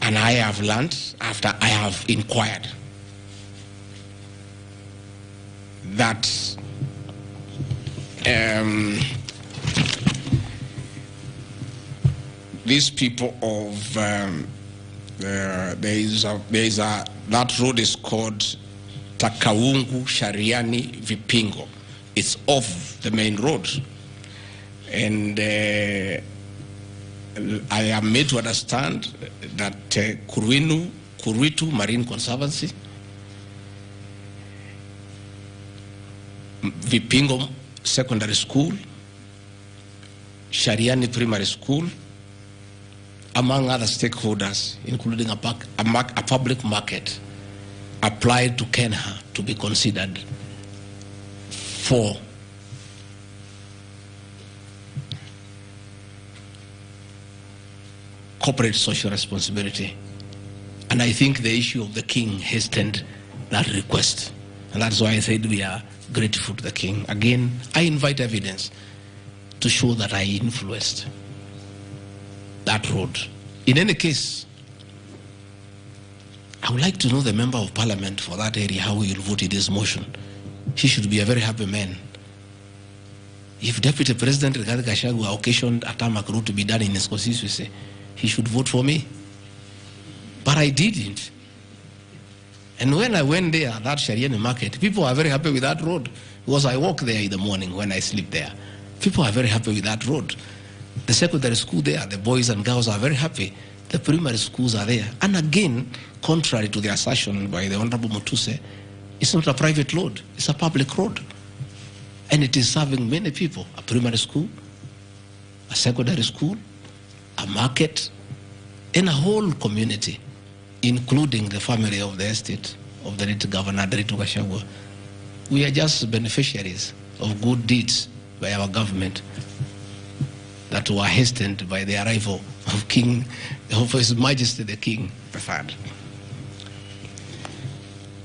Speaker 1: And I have learned, after I have inquired, that these people of that road is called Takawungu Shariani Vipingo. It's off the main road. And I am made to understand that Kuritu Marine Conservancy, Vipingo Secondary School, Shariani Primary School, among other stakeholders, including a public market, applied to Kenya to be considered for corporate social responsibility. And I think the issue of the king hastened that request. And that's why I said we are grateful to the king. Again, I invite evidence to show that I influenced that road. In any case, I would like to know the member of parliament for that area, how he will vote in this motion. He should be a very happy man. If Deputy President Rigathi Gachagua occasioned a tarmac road to be done in his constituency, he should vote for me. But I didn't. And when I went there, that Shariani market, people are very happy with that road, because I walk there in the morning when I sleep there. People are very happy with that road. The secondary school there, the boys and girls are very happy. The primary schools are there. And again, contrary to the assertion by the Honorable Mutuse, it's not a private road, it's a public road. And it is serving many people, a primary school, a secondary school, a market, and a whole community, including the family of the estate of the late Governor Gachagua. We are just beneficiaries of good deeds by our government that were hastened by the arrival of His Majesty the King III.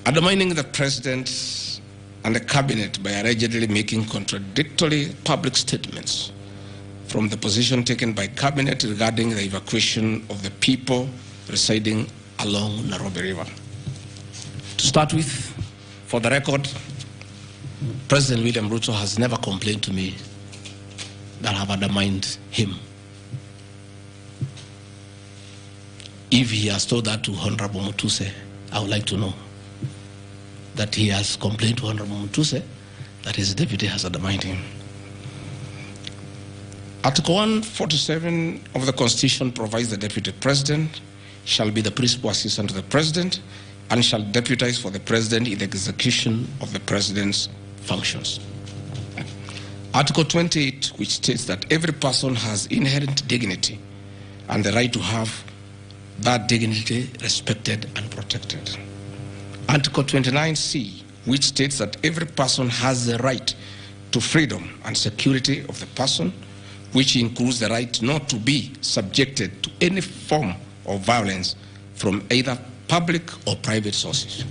Speaker 1: undermining the president and the cabinet by allegedly making contradictory public statements from the position taken by cabinet regarding the evacuation of the people residing along Nairobi River. To start with, for the record, President William Ruto has never complained to me that I have undermined him. If he has told that to Honorable Mutuse, I would like to know that he has complained to Honorable Mutuse that his deputy has undermined him. Article 147 of the Constitution provides the deputy president shall be the principal assistant to the president and shall deputize for the president in the execution of the president's functions. Article 28, which states that every person has inherent dignity and the right to have that dignity respected and protected. Article 29C, which states that every person has the right to freedom and security of the person, which includes the right not to be subjected to any form of violence from either public or private sources.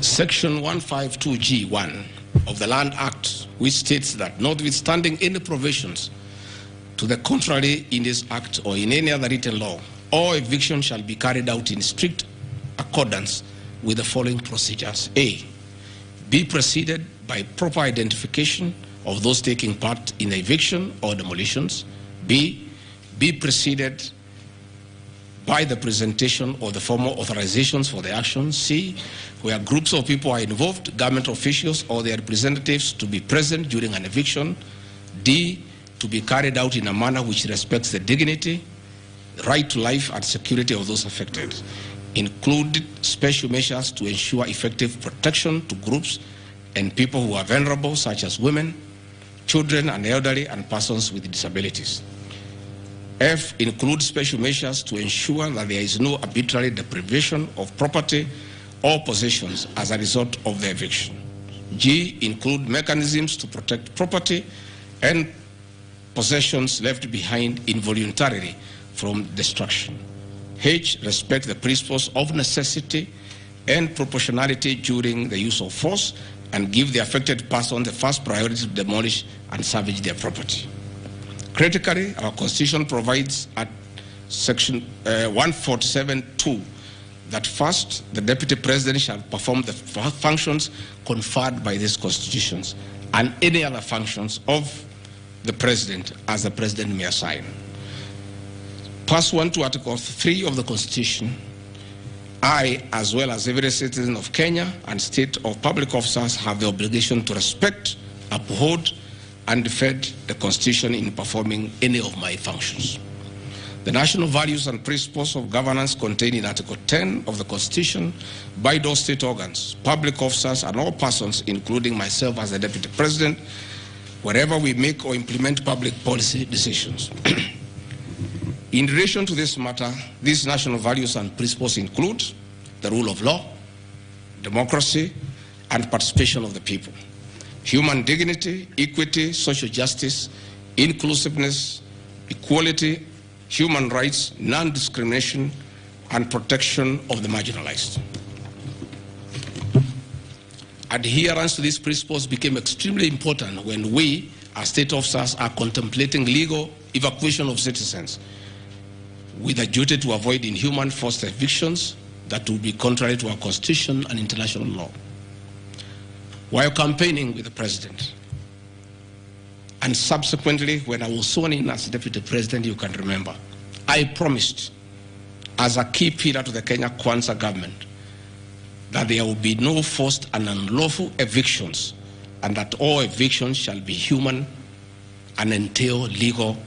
Speaker 1: Section 152G1 of the Land Act, which states that notwithstanding any provisions to the contrary in this act or in any other written law, all eviction shall be carried out in strict accordance with the following procedures. A, be preceded by proper identification of those taking part in the eviction or demolitions. B, be preceded by the presentation of the formal authorizations for the action. C, where groups of people are involved, government officials or their representatives to be present during an eviction. D, to be carried out in a manner which respects the dignity, right to life and security of those affected. Include special measures to ensure effective protection to groups and people who are vulnerable, such as women, children and elderly and persons with disabilities. F, include special measures to ensure that there is no arbitrary deprivation of property or possessions as a result of the eviction. G, include mechanisms to protect property and possessions left behind involuntarily from destruction. H, respect the principles of necessity and proportionality during the use of force and give the affected person the first priority to demolish and salvage their property. Critically, our Constitution provides at Section 147(2) that first, the Deputy President shall perform the functions conferred by these constitutions and any other functions of the President as the President may assign. Pursuant to Article 3 of the Constitution, I, as well as every citizen of Kenya and state of public officers, have the obligation to respect, uphold, and defend the Constitution in performing any of my functions. The national values and principles of governance contained in Article 10 of the Constitution by those state organs, public officers, and all persons, including myself as the Deputy President, wherever we make or implement public policy decisions. In relation to this matter, these national values and principles include the rule of law, democracy, and participation of the people, human dignity, equity, social justice, inclusiveness, equality, human rights, non-discrimination, and protection of the marginalized. Adherence to these principles became extremely important when we, as state officers, are contemplating legal evacuation of citizens with a duty to avoid inhuman forced evictions that would be contrary to our Constitution and international law. While campaigning with the President, and subsequently when I was sworn in as Deputy President, you can remember, I promised as a key pillar to the Kenya Kwanza government that there will be no forced and unlawful evictions and that all evictions shall be human and entail legal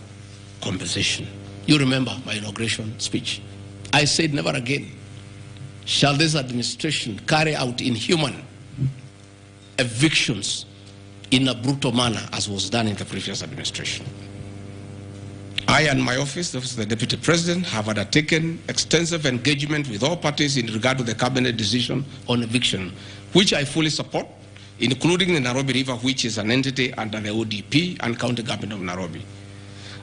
Speaker 1: compensation. You remember my inauguration speech. I said never again shall this administration carry out inhuman evictions in a brutal manner as was done in the previous administration. I and my office, the Deputy President, have undertaken extensive engagement with all parties in regard to the cabinet decision on eviction, which I fully support, including the Nairobi River, which is an entity under the ODP and County Government of Nairobi.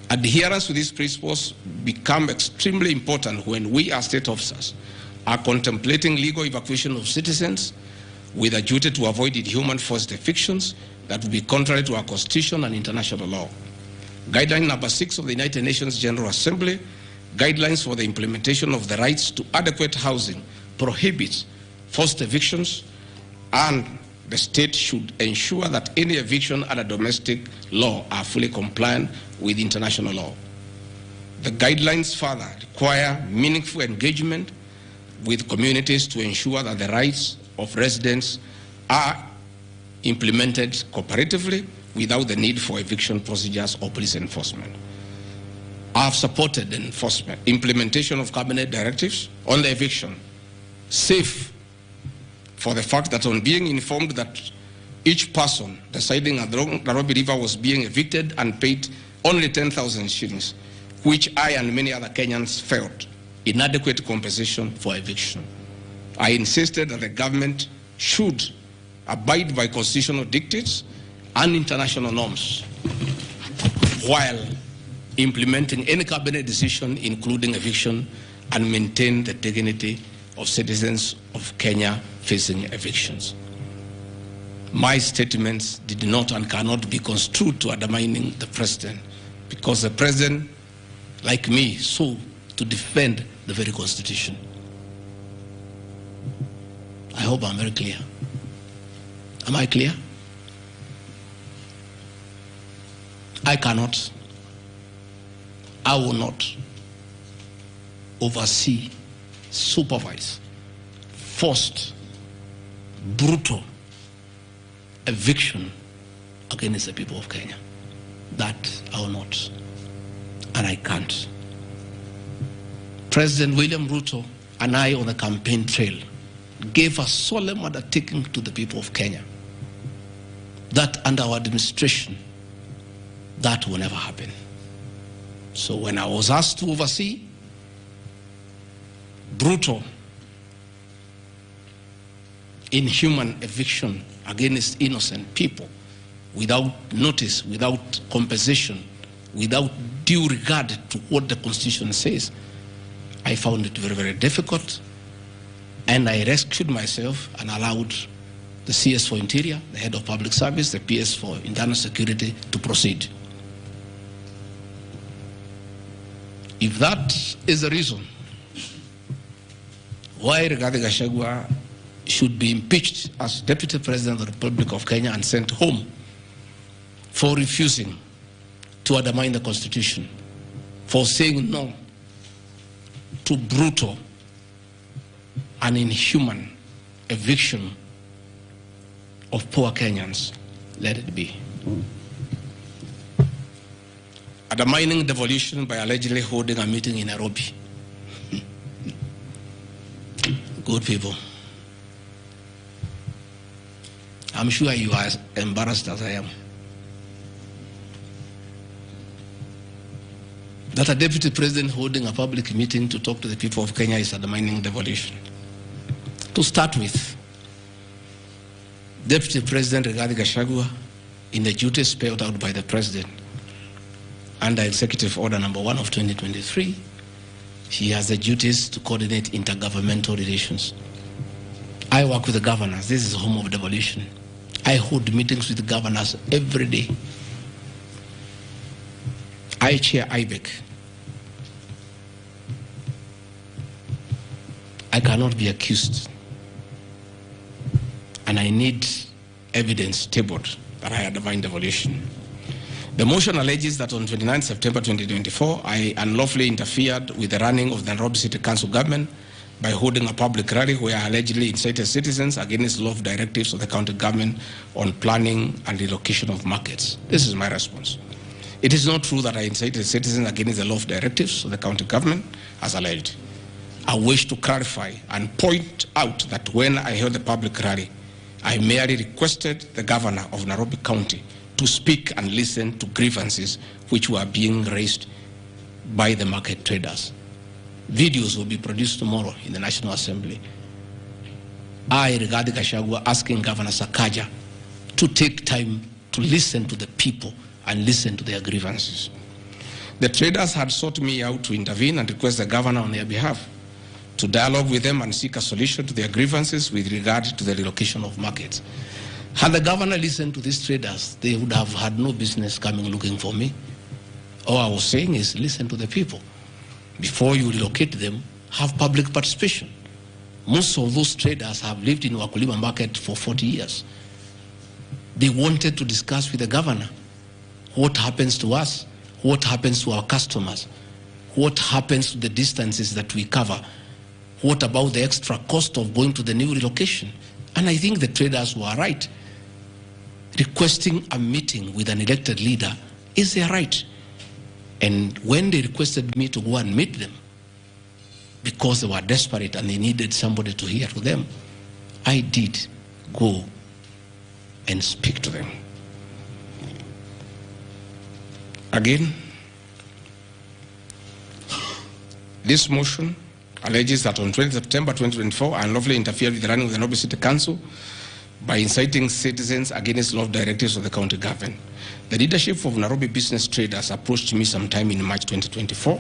Speaker 2: Adherence to these principles become extremely important when we as state officers are contemplating legal evacuation of citizens with a duty to avoid inhuman forced evictions that would be contrary to our Constitution and international law. Guideline number 6 of the United Nations General Assembly, Guidelines for the Implementation of the Rights to Adequate Housing, prohibits forced evictions, and the state should ensure that any eviction under domestic law are fully compliant with international law. The guidelines further require meaningful engagement with communities to ensure that the rights of residents are implemented cooperatively without the need for eviction procedures or police enforcement. I have supported the implementation of cabinet directives on the eviction, safe for the fact that on being informed that each person residing along Nairobi River was being evicted and paid only 10,000 shillings, which I and many other Kenyans felt inadequate compensation for eviction. I insisted that the government should abide by constitutional dictates and international norms while implementing any cabinet decision, including eviction, and maintain the dignity of citizens of Kenya facing evictions. My statements did not and cannot be construed to undermining the president, because the president, like me, sought to defend the very Constitution. I hope I'm very clear. Am I clear? I cannot, I will not oversee, supervise forced, brutal eviction against the people of Kenya. That I will not, and I can't. President William Ruto and I on the campaign trail gave a solemn undertaking to the people of Kenya that under our administration, that will never happen. So when I was asked to oversee brutal, inhuman eviction against innocent people without notice, without compensation, without due regard to what the Constitution says, I found it very, very difficult, and I rescued myself and allowed the CS for Interior, the Head of Public Service, the PS for Internal Security to proceed. If that is the reason why Rigathi Gachagua should be impeached as Deputy President of the Republic of Kenya and sent home for refusing to undermine the Constitution, for saying no to brutal and inhuman eviction of poor Kenyans, let it be. Undermining devolution by allegedly holding a meeting in Nairobi. Good people. I'm sure you are as embarrassed as I am. That a deputy president holding a public meeting to talk to the people of Kenya is undermining devolution. To start with, Deputy President Rigathi Gachagua, in the duties spelled out by the President under Executive Order number 1 of 2023, he has the duties to coordinate intergovernmental relations. I work with the governors. This is the home of devolution. I hold meetings with the governors every day. I chair IBEC. I cannot be accused, and I need evidence tabled that I undermined devolution. The motion alleges that on 29 September 2024, I unlawfully interfered with the running of the Nairobi City Council government by holding a public rally where I allegedly incited citizens against law directives of the county government on planning and relocation of markets. This is my response. It is not true that I incited citizens against the law directives of the county government as alleged. I wish to clarify and point out that when I held the public rally, I merely requested the governor of Nairobi County to speak and listen to grievances which were being raised by the market traders. Videos will be produced tomorrow in the National Assembly. I, Rigathi Gachagua, asking Governor Sakaja to take time to listen to the people and listen to their grievances. The traders had sought me out to intervene and request the governor on their behalf to dialogue with them and seek a solution to their grievances with regard to the relocation of markets. Had the governor listened to these traders, they would have had no business coming looking for me. All I was saying is listen to the people. Before you relocate them, have public participation. Most of those traders have lived in Wakulima market for 40 years. They wanted to discuss with the governor what happens to us, what happens to our customers, what happens to the distances that we cover, what about the extra cost of going to the new relocation. And I think the traders were right. Requesting a meeting with an elected leader is their right. And when they requested me to go and meet them, because they were desperate and they needed somebody to hear to them, I did go and speak to them. Again, this motion alleges that on 20 September 2024, I unlawfully interfered with the running of the Nairobi City Council by inciting citizens against law directives of the county government. The leadership of Nairobi business traders approached me sometime in March 2024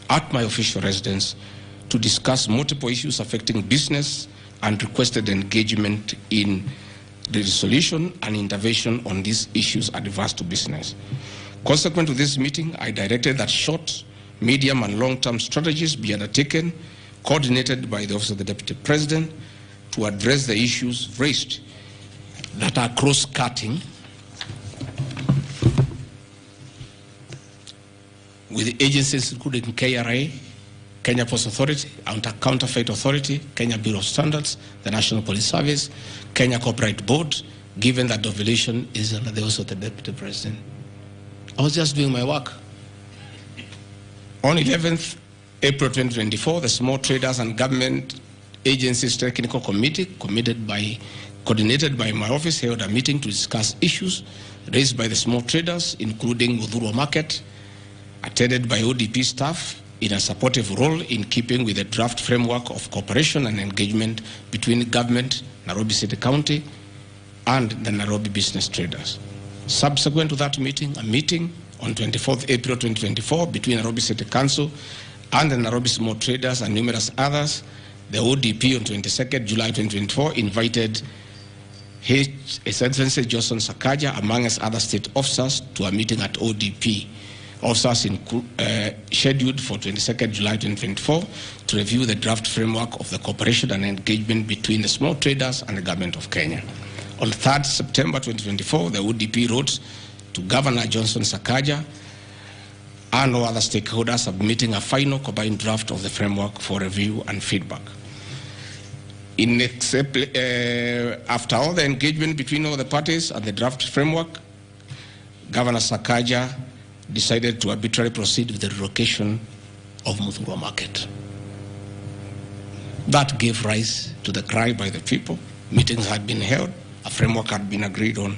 Speaker 2: at my official residence to discuss multiple issues affecting business and requested engagement in the resolution and intervention on these issues adverse to business. Consequent to this meeting, I directed that short, medium, and long-term strategies be undertaken, coordinated by the Office of the Deputy President, to address the issues raised that are cross-cutting with agencies including KRA, Kenya Post Authority, Counterfeit Authority, Kenya Bureau of Standards, the National Police Service, Kenya Copyright Board, given that the violation is under the Office of the Deputy President. I was just doing my work. On 11th April 2024, the Small Traders and Government Agencies Technical Committee, coordinated by my office, held a meeting to discuss issues raised by the small traders, including Mudhurwa Market, attended by ODP staff in a supportive role in keeping with the draft framework of cooperation and engagement between government, Nairobi City County, and the Nairobi business traders. Subsequent to that meeting, a meeting on 24th April 2024 between Nairobi City Council and the Nairobi Small Traders and numerous others, the ODP on 22nd July 2024 invited His Excellency Johnson Sakaja, among other state officers, to a meeting at ODP. Officers scheduled for 22nd July 2024 to review the draft framework of the cooperation and engagement between the small traders and the government of Kenya. On 3rd September 2024, the ODP wrote to Governor Johnson Sakaja and all other stakeholders, submitting a final combined draft of the framework for review and feedback. After all the engagement between all the parties and the draft framework, Governor Sakaja decided to arbitrarily proceed with the relocation of Mudhurwa Market. That gave rise to the cry by the people. Meetings had been held, a framework had been agreed on.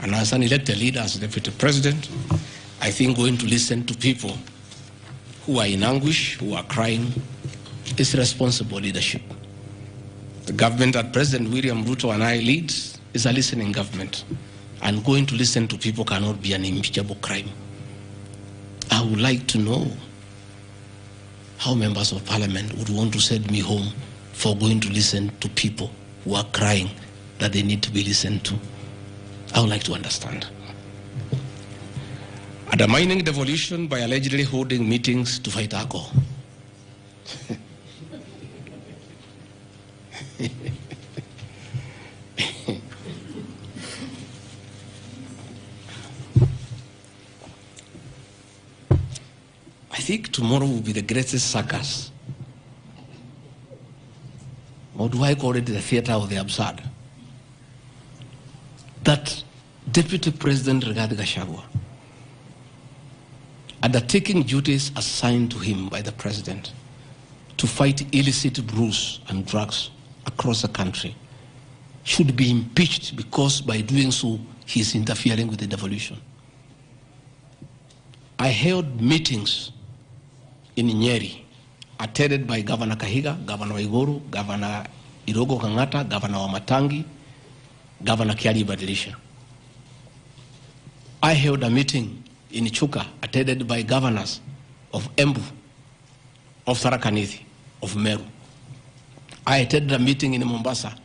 Speaker 2: And as an elected leader, as Deputy President, I think going to listen to people who are in anguish, who are crying, is responsible leadership. The government that President William Ruto and I lead is a listening government. And going to listen to people cannot be an impeachable crime. I would like to know how members of parliament would want to send me home for going to listen to people who are crying that they need to be listened to. I would like to understand. Undermining devolution by allegedly holding meetings to fight alcohol. I think tomorrow will be the greatest circus. Or do I call it the theater of the absurd? That Deputy President Gachagua, undertaking duties assigned to him by the President to fight illicit brews and drugs across the country, should be impeached because by doing so, he is interfering with the devolution. I held meetings in Nyeri, attended by Governor Kahiga, Governor Waiguru, Governor Irogo Kangata, Governor Wamatangi, Governor Kiari Badilisha. I held a meeting
Speaker 1: in Chuka, attended by governors of Embu, of Tharaka Nithi, of Meru. I attended a meeting in Mombasa,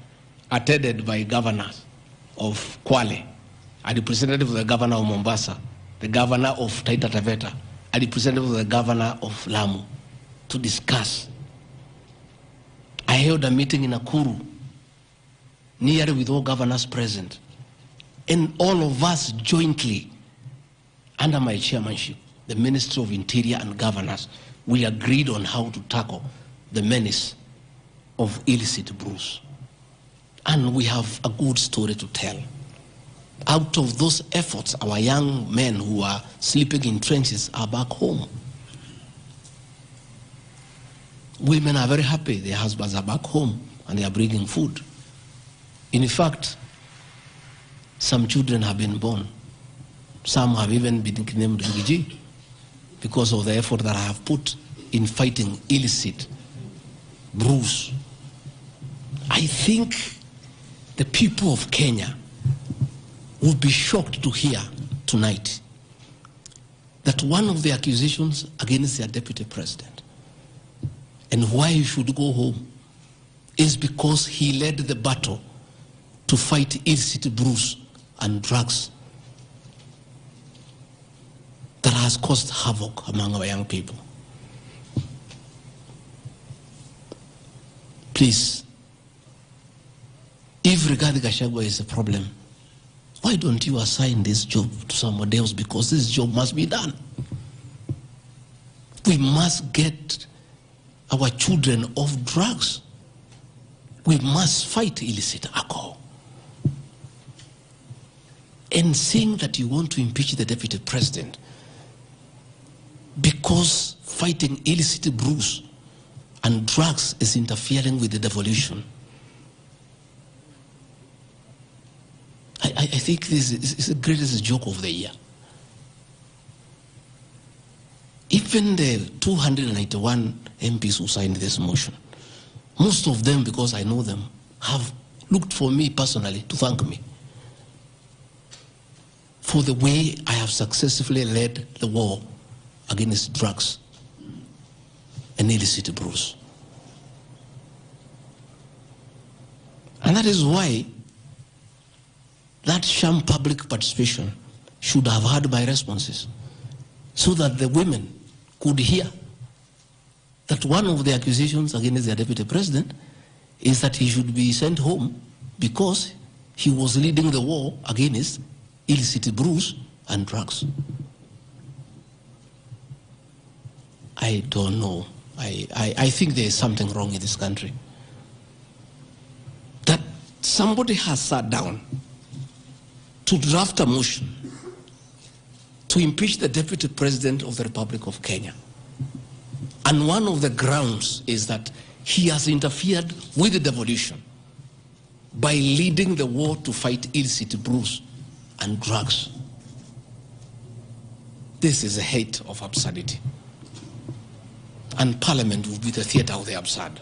Speaker 1: attended by governors of Kwale, a representative of the governor of Mombasa, the governor of Taita Taveta, a representative of the governor of Lamu, to discuss. I held a meeting in Nakuru, nearly with all governors present, and all of us jointly, under my chairmanship, the Ministry of Interior and Governors, we agreed on how to tackle the menace of illicit brews. And we have a good story to tell. Out of those efforts, our young men who are sleeping in trenches are back home. Women are very happy their husbands are back home and they are bringing food. In fact, some children have been born. Some have even been named Gigi because of the effort that I have put in fighting illicit brews. I think the people of Kenya would be shocked to hear tonight that one of the accusations against their deputy president and why he should go home is because he led the battle to fight illicit brews and drugs that has caused havoc among our young people. Please, if Rigathi Gachagua is a problem, why don't you assign this job to somebody else? Because this job must be done. We must get our children off drugs. We must fight illicit alcohol. And saying that you want to impeach the deputy president because fighting illicit brews and drugs is interfering with the devolution. I think this is the greatest joke of the year. Even the 291 MPs who signed this motion, most of them, because I know them, have looked for me personally to thank me for the way I have successfully led the war against drugs and illicit brews. And that is why that sham public participation should have had my responses, so that the women could hear that one of the accusations against the deputy president is that he should be sent home because he was leading the war against illicit brews and drugs. I don't know. I think there is something wrong in this country. That somebody has sat down to draft a motion to impeach the deputy president of the Republic of Kenya. And one of the grounds is that he has interfered with the devolution by leading the war to fight illicit brews and drugs. This is a height of absurdity. And Parliament will be the theater of the absurd.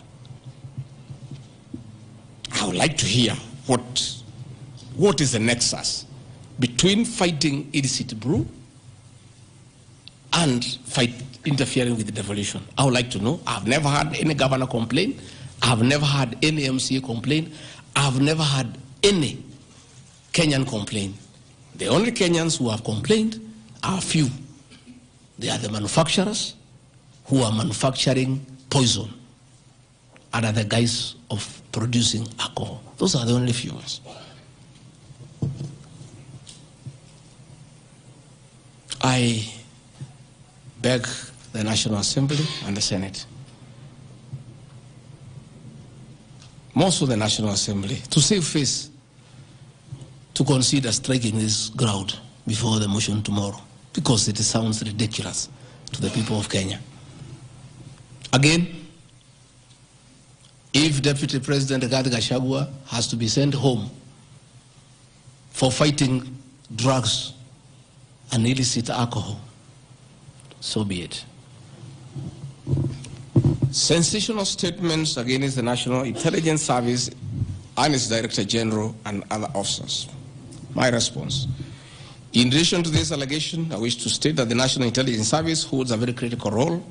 Speaker 1: I would like to hear what is the nexus between fighting illicit brew and interfering with the devolution. I would like to know. I've never had any governor complain. I've never had any MCA complain. I've never had any Kenyan complain. The only Kenyans who have complained are few. They are the manufacturers who are manufacturing poison under the guise of producing alcohol. Those are the only few ones. I beg the National Assembly and the Senate, most of the National Assembly, to save face, to consider striking this ground before the motion tomorrow, because it sounds ridiculous to the people of Kenya. Again, if Deputy President Rigathi Gachagua has to be sent home for fighting drugs and illicit alcohol, so be it. Sensational statements against the National Intelligence Service and its Director General and other officers. My response.
Speaker 2: In relation to this allegation, I wish to state that the National Intelligence Service holds a very critical role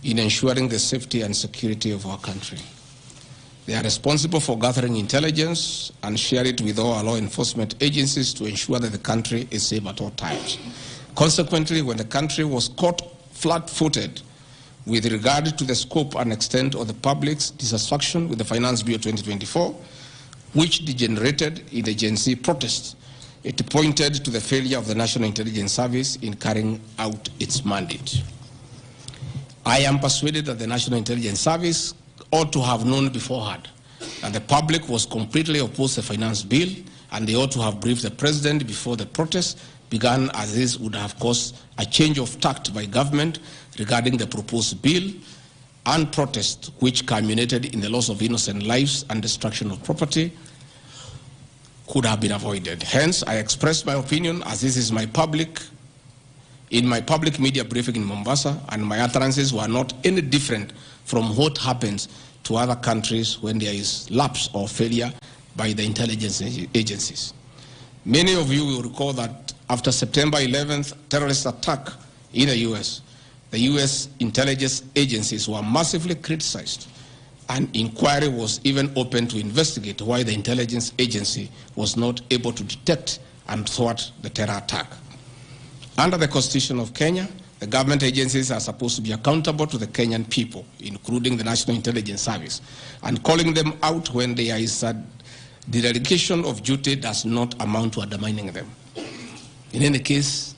Speaker 2: in ensuring the safety and security of our country. They are responsible for gathering intelligence and share it with all our law enforcement agencies to ensure that the country is safe at all times. Consequently, when the country was caught flat-footed with regard to the scope and extent of the public's dissatisfaction with the Finance Bill 2024, which degenerated in the Gen Z protests, it pointed to the failure of the National Intelligence Service in carrying out its mandate. I am persuaded that the National Intelligence Service ought to have known beforehand that the public was completely opposed to the finance bill, and they ought to have briefed the president before the protests began, as this would have caused a change of tact by government regarding the proposed bill and protest, which culminated in the loss of innocent lives and destruction of property, could have been avoided. Hence, I expressed my opinion, as this is in my public media briefing in Mombasa, and my utterances were not any different from what happens to other countries when there is lapse or failure by the intelligence agencies. Many of you will recall that after September 11th terrorist attack in the US intelligence agencies were massively criticized. An inquiry was even opened to investigate why the intelligence agency was not able to detect and thwart the terror attack. Under the Constitution of Kenya, the government agencies are supposed to be accountable to the Kenyan people, including the National Intelligence Service, and calling them out when there is a dereliction of duty does not amount to undermining them. In any case,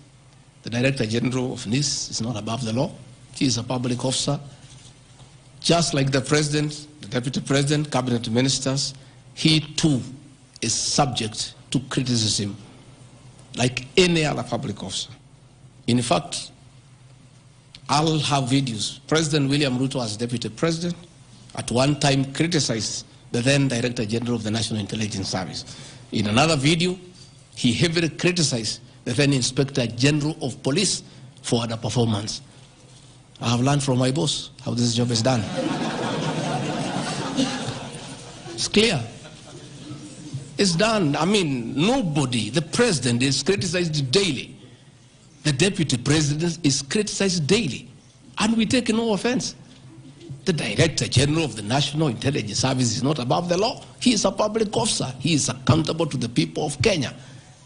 Speaker 2: the Director General of NIS is not above the law. He is a public officer. Just like the President, the Deputy President, Cabinet Ministers, he too is subject to criticism like any other public officer. In fact, I'll have videos. President William Ruto, as Deputy President, at one time criticized the then Director General of the National Intelligence Service. In another video, he heavily criticized the then Inspector General of Police for underperformance. I have learned from my boss how this job is done. It's clear. It's done. I mean, nobody, the President is criticized daily. The Deputy President is criticized daily, and we take no offense. The Director General of the National Intelligence Service is not above the law. He is a public officer. He is accountable to the people of Kenya.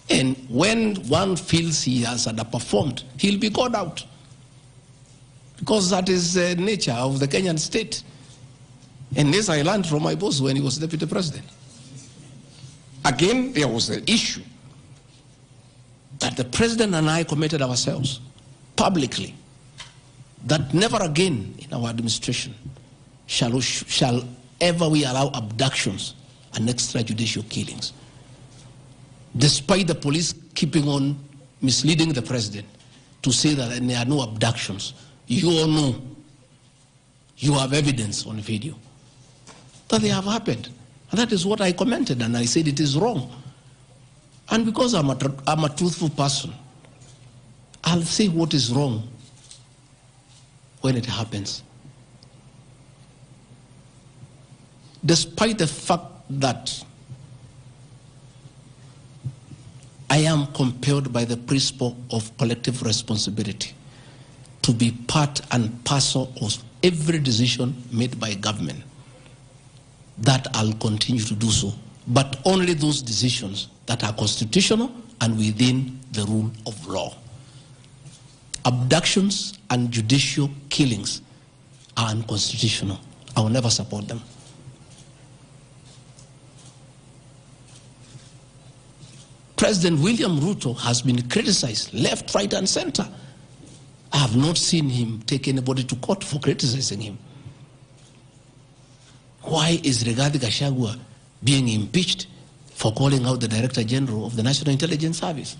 Speaker 2: And when one feels he has underperformed, he'll be called out. Because that is the nature of the Kenyan state. And this I learned from my boss when he was Deputy President. Again, there was the issue that the President and I committed ourselves publicly that never again in our administration shall ever we allow abductions and extrajudicial killings. Despite the police keeping on misleading the President to say that there are no abductions, you all know, you have evidence on video that they have happened. And that is what I commented, and I said it is wrong. And because I'm a truthful person, I'll say what is wrong when it happens. Despite the fact that I am compelled by the principle of collective responsibility to be part and parcel of every decision made by government, that I'll continue to do so, but only those decisions that are constitutional and within the rule of law. Abductions and judicial killings are unconstitutional. I will never support them. President William Ruto has been criticized left, right, and center. I have not seen him take anybody to court for criticizing him. Why is Gachagua being impeached for calling out the Director General of the National Intelligence Service?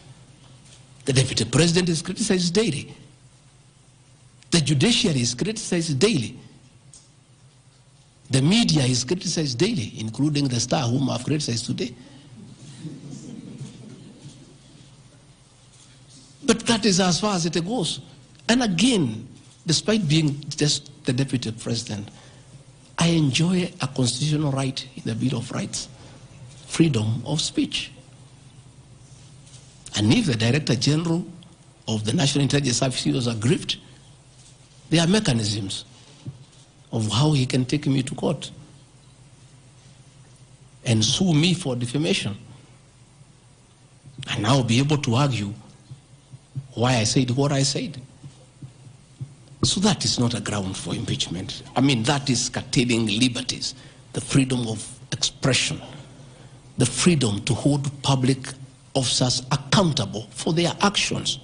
Speaker 2: The Deputy President is criticized daily. The judiciary is criticized daily. The media is criticized daily, including the Star, whom I've criticized today. But that is as far as it goes. And again, despite being just the Deputy President, I enjoy a constitutional right in the Bill of Rights, freedom of speech.
Speaker 1: And if the Director General of the National Intelligence Service was aggrieved, there are mechanisms of how he can take me to court and sue me for defamation. And I'll be able to argue why I said what I said. So that is not a ground for impeachment. I mean, that is curtailing liberties, the freedom of expression, the freedom to hold public officers accountable for their actions.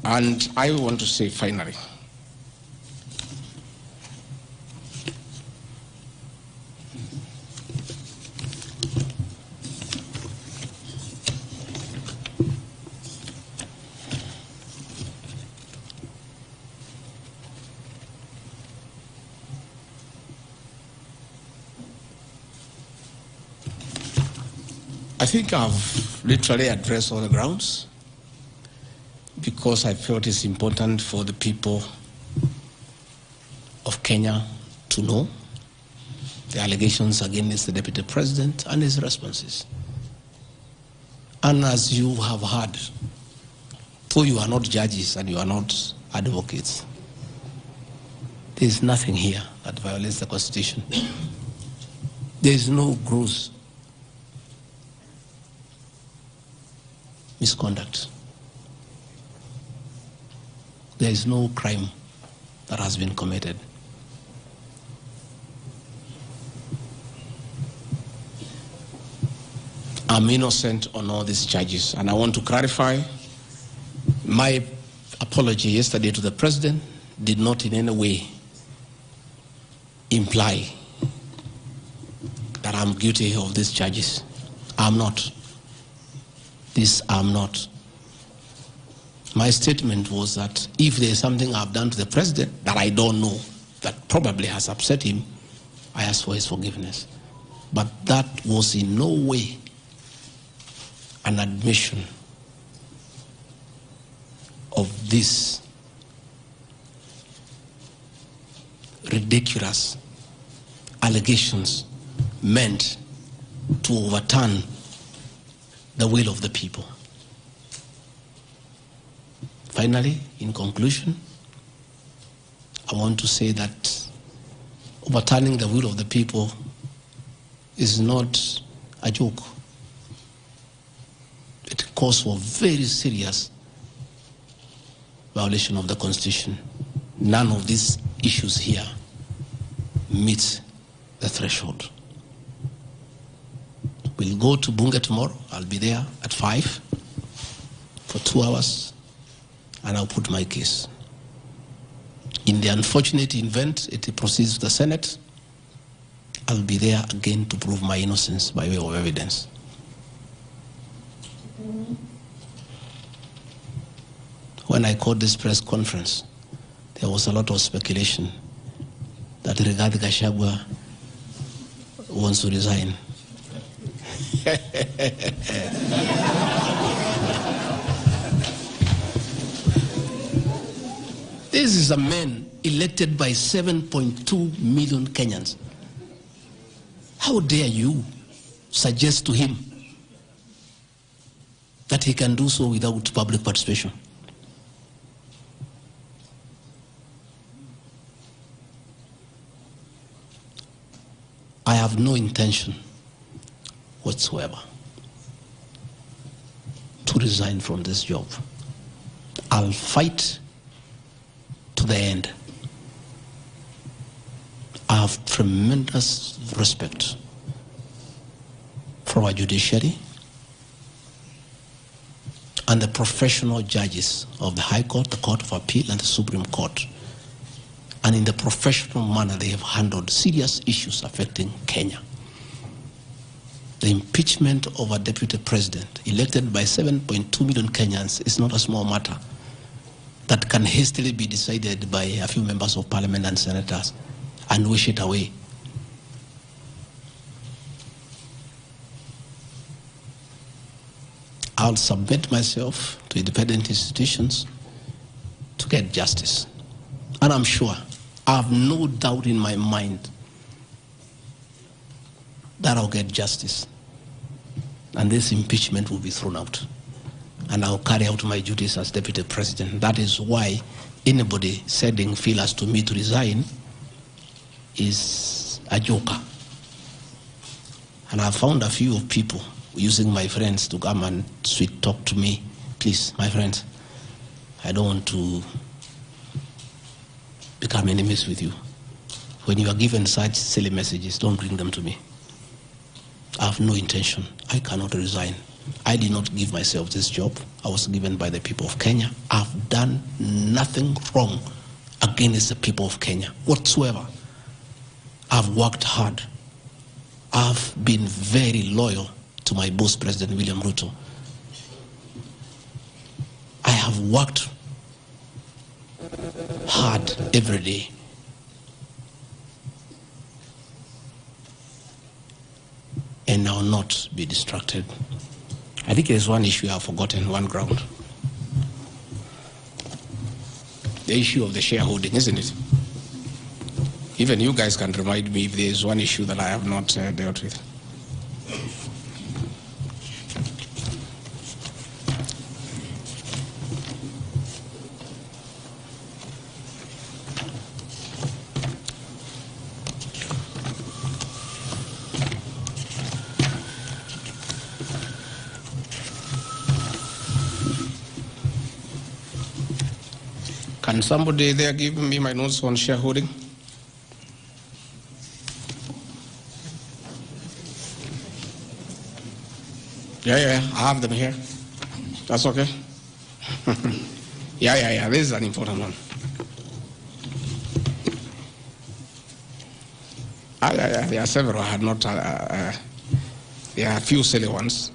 Speaker 2: And I want to say finally, I think I've literally addressed all the grounds because I felt it's important for the people of Kenya to know the allegations against the Deputy President and his responses. And as you have heard, though you are not judges and you are not advocates, there is nothing here that violates the Constitution. There is no gross misconduct. There is no crime that has been committed. I'm innocent on all these charges, and I want to clarify my apology yesterday to the President did not in any way imply that I'm guilty of these charges. I'm not. This I'm not. My statement was that if there is something I've done to the President that I don't know, that probably has upset him, I ask for his forgiveness. But that was in no way an admission of this ridiculous allegations meant to overturn the will of the people. Finally, in conclusion, I want to say that overturning the will of the people is not a joke. It calls for very serious violation of the Constitution. None of these issues here meet the threshold. We'll go to Bunge tomorrow. I'll be there at 5 for 2 hours, and I'll put my case. In the unfortunate event it proceeds to the Senate, I'll be there again to prove my innocence by way of evidence. When I called this press conference, there was a lot of speculation that Gachagua wants to resign. This is a man elected by 7.2 million Kenyans. How dare you suggest to him that he can do so without public participation? I have no intention whatsoever to resign from this job. I'll fight to the end. I have tremendous respect for our judiciary and the professional judges of the High Court, the Court of Appeal, and the Supreme Court. And in the professional manner, they have handled serious issues affecting Kenya. The impeachment of a deputy president elected by 7.2 million Kenyans is not a small matter that can hastily be decided by a few members of parliament and senators and wish it away. I'll submit myself to independent institutions to get justice. And I'm sure, I have no doubt in my mind
Speaker 1: that I'll get justice. And this impeachment will be thrown out. And I'll carry out my duties as Deputy President. That is why anybody sending feelers to me to resign is a joker. And I've found a few of people using my friends to come and sweet talk to me. Please, my friends, I don't want to become enemies with you. When you are given such silly messages, don't bring them to me. I have no intention. I cannot resign. I did not give myself this job. I was given by the people of Kenya. I've done nothing wrong against the people of Kenya whatsoever. I've worked hard. I've been very loyal to my boss, President William Ruto. I have worked hard every day. And I will not be distracted. I think there's one issue I've forgotten, one ground. The issue of the shareholding, isn't it? Even you guys can remind me if there's one issue that I have not dealt with. Can somebody there give me my notes on shareholding? Yeah, I have them here. That's okay. Yeah, this is an important one. There are several. I had not, there are a few silly ones.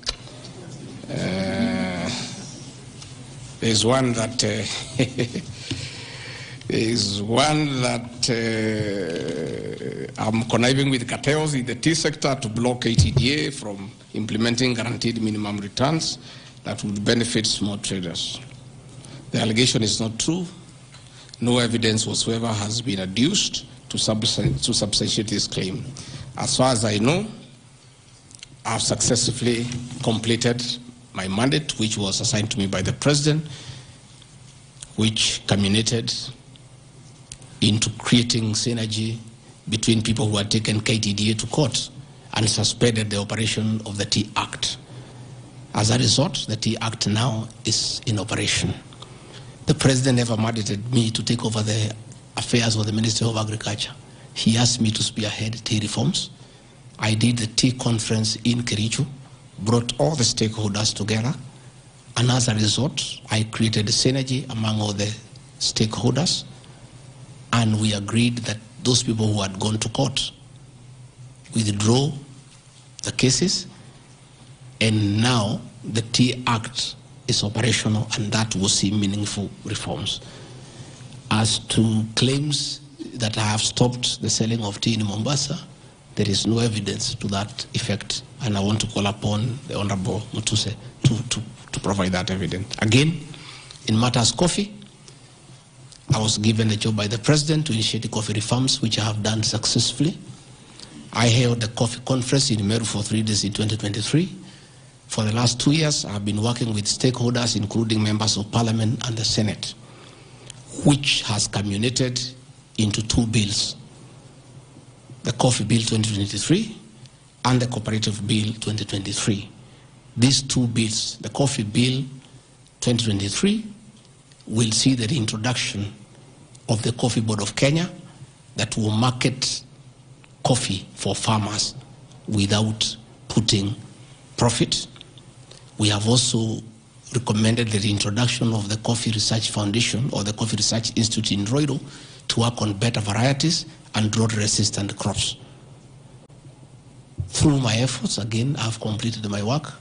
Speaker 1: There's one that I'm conniving with cartels in the tea sector to block ATDA from implementing guaranteed minimum returns that would benefit small traders. The allegation is not true. No evidence whatsoever has been adduced to substantiate this claim. As far as I know, I've successfully completed my mandate, which was assigned to me by the President, which culminated into creating synergy between people who had taken KTDA to court and suspended the operation of the Tea Act. As a result, the Tea Act now is in operation. The President never mandated me to take over the affairs of the Ministry of Agriculture. He asked me to spearhead tea reforms. I did the tea conference in Kericho, brought all the stakeholders together, and as a result, I created a synergy among all the stakeholders, and we agreed that those people who had gone to court withdraw the cases, and now the Tea Act is operational, and that will see meaningful reforms. As to claims that I have stopped the selling of tea in Mombasa, there is no evidence to that effect, and I want to call upon the Honorable Mutuse to provide that evidence. Again, in matters coffee, I was given a job by the President to initiate the coffee reforms, which I have done successfully. I held the coffee conference in Meru for 3 days in 2023. For the last 2 years, I have been working with stakeholders, including members of Parliament and the Senate, which has culminated into 2 bills, the Coffee Bill 2023 and the Cooperative Bill 2023. These 2 bills, the Coffee Bill 2023, will see the reintroduction of the Coffee Board of Kenya that will market coffee for farmers without putting profit. We have also recommended the reintroduction of the Coffee Research Foundation or the Coffee Research Institute in Roiro to work on better varieties and drought-resistant crops. Through my efforts, again, I've completed my work.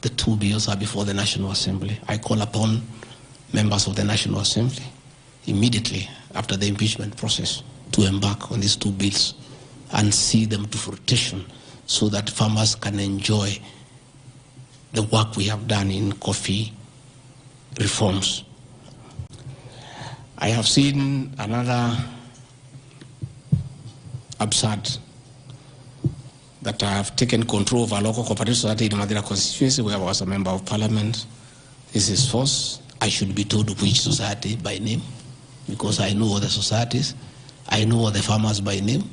Speaker 1: The 2 bills are before the National Assembly. I call upon members of the National Assembly immediately after the impeachment process to embark on these 2 bills and see them to fruition so that farmers can enjoy the work we have done in coffee reforms. I have seen another absurd
Speaker 2: that I have taken control of our local cooperative society in Madera constituency where I was a member of parliament. This is false. I should be told which society by name because I know all the societies. I know all the farmers by name.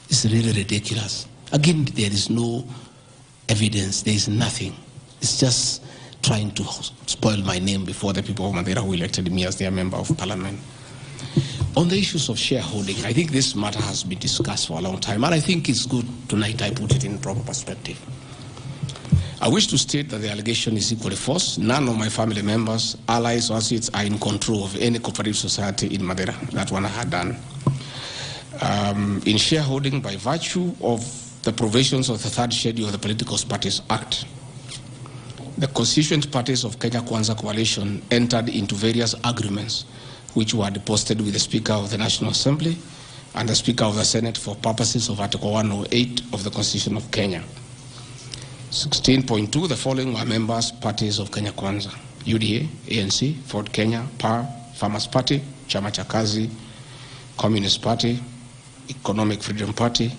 Speaker 2: It's really ridiculous. Again, there is no evidence. There is nothing. It's just trying to spoil my name before the people of Madera who elected me as their member of parliament. On the issues of shareholding, I think this matter has been discussed for a long time, and I think it's good tonight I put it in proper perspective. I wish to state that the allegation is equally false. None of my family members, allies, or associates are in control of any cooperative society in Madera. That one I had done. In shareholding by virtue of the provisions of the third schedule of the Political Parties Act, the constituent parties of Kenya Kwanza Coalition entered into various agreements which were deposited with the Speaker of the National Assembly and the Speaker of the Senate for purposes of Article 108 of the Constitution of Kenya. 16.2, the following were members, parties of Kenya Kwanza: UDA, ANC, Ford Kenya, PAR, Farmers Party, Chama cha Kazi, Communist Party, Economic Freedom Party,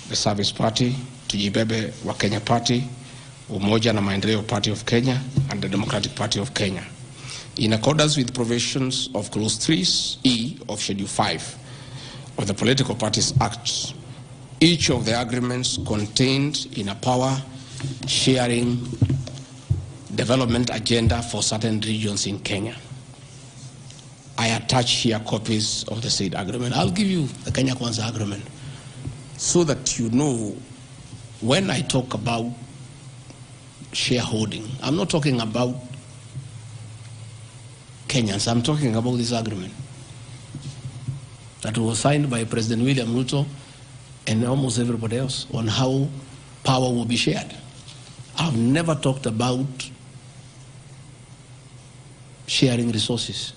Speaker 2: the Service Party, Tujibebe wa Kenya Party, Umoja na Maendeleo Party of Kenya, and the Democratic Party of Kenya. In accordance with provisions of Clause 3E of Schedule 5 of the Political Parties Act, each of the agreements contained in a power-sharing development agenda for certain regions in Kenya. I attach here copies of the said agreement. I'll give you the Kenya Kwanza agreement so that you know when I talk about shareholding, I'm not talking about Kenyans, I'm talking about this agreement that was signed by President William Ruto and almost everybody else on how power will be shared. I've never talked about sharing resources.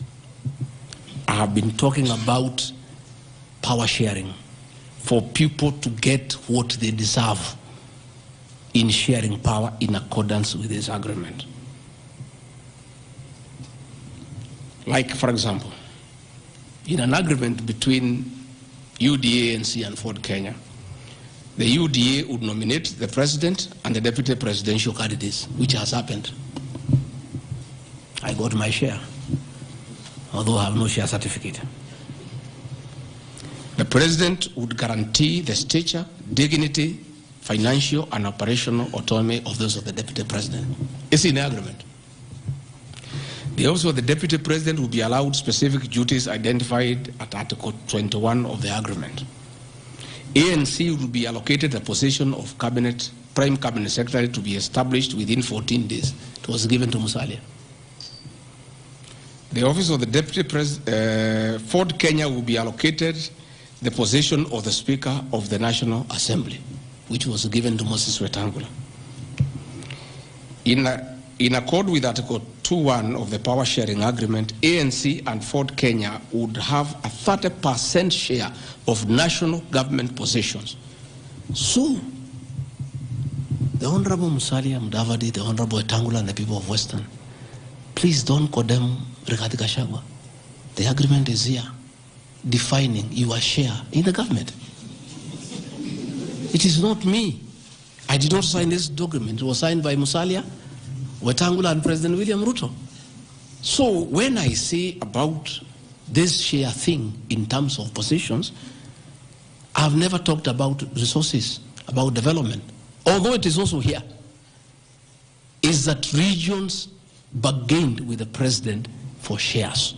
Speaker 2: I have been talking about power sharing for people to get what they deserve in sharing power in accordance with this agreement. Like, for example, in an agreement between UDA, ANC, and Ford Kenya, the UDA would nominate the president and the deputy presidential candidates, which has happened. I got my share, although I have no share certificate. The president would guarantee the stature, dignity, financial, and operational autonomy of those of the deputy president. It's in the agreement. Also, the deputy president will be allowed specific duties identified at Article 21 of the agreement. ANC will be allocated a position of prime cabinet secretary to be established within 14 days. It was given to Musalia. The office of the deputy president, Ford Kenya will be allocated the position of the Speaker of the National Assembly, which was given to Moses Wetangula. In accord with Article 2.1 of the Power Sharing Agreement, ANC and Ford Kenya would have a 30% share of national government positions. So, the Honorable Musalia Mudavadi, the Honorable Wetangula, and the people of Western, please don't condemn Rigathi Gachagua. The agreement is here, defining your share in the government. It is not me. I did not sign this document. It was signed by Musalia, Wetangula, and President William Ruto. So when I say about this share thing in terms of positions, I've never talked about resources, about development, although it is also here, is that regions bargained with the president for shares.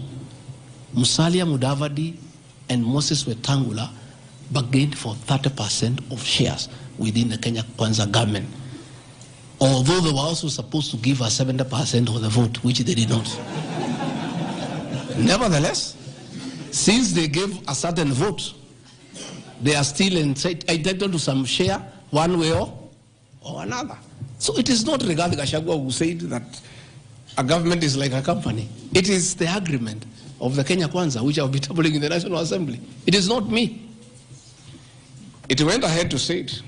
Speaker 2: Musalia Mudavadi and Moses Wetangula bargained for 30% of shares within the Kenya Kwanza government, although they were also supposed to give us 70% of the vote, which they did not. Nevertheless, since they gave a certain vote, they are still entitled to some share one way or another. So it is not Rigathi Gachagua who said that a government is like a company. It is the agreement of the Kenya Kwanza, which I will be tabling in the National Assembly. It is not me. It went ahead to say it.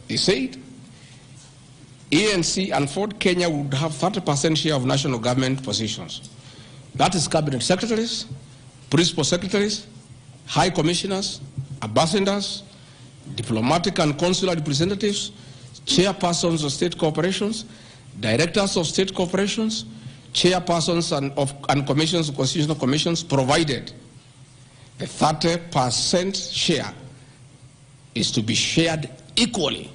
Speaker 2: He said, ANC and Ford Kenya would have 30% share of national government positions. That is cabinet secretaries, principal secretaries, high commissioners, ambassadors, diplomatic and consular representatives, chairpersons of state corporations, directors of state corporations, chairpersons and commissions of constitutional commissions, provided the 30% share is to be shared equally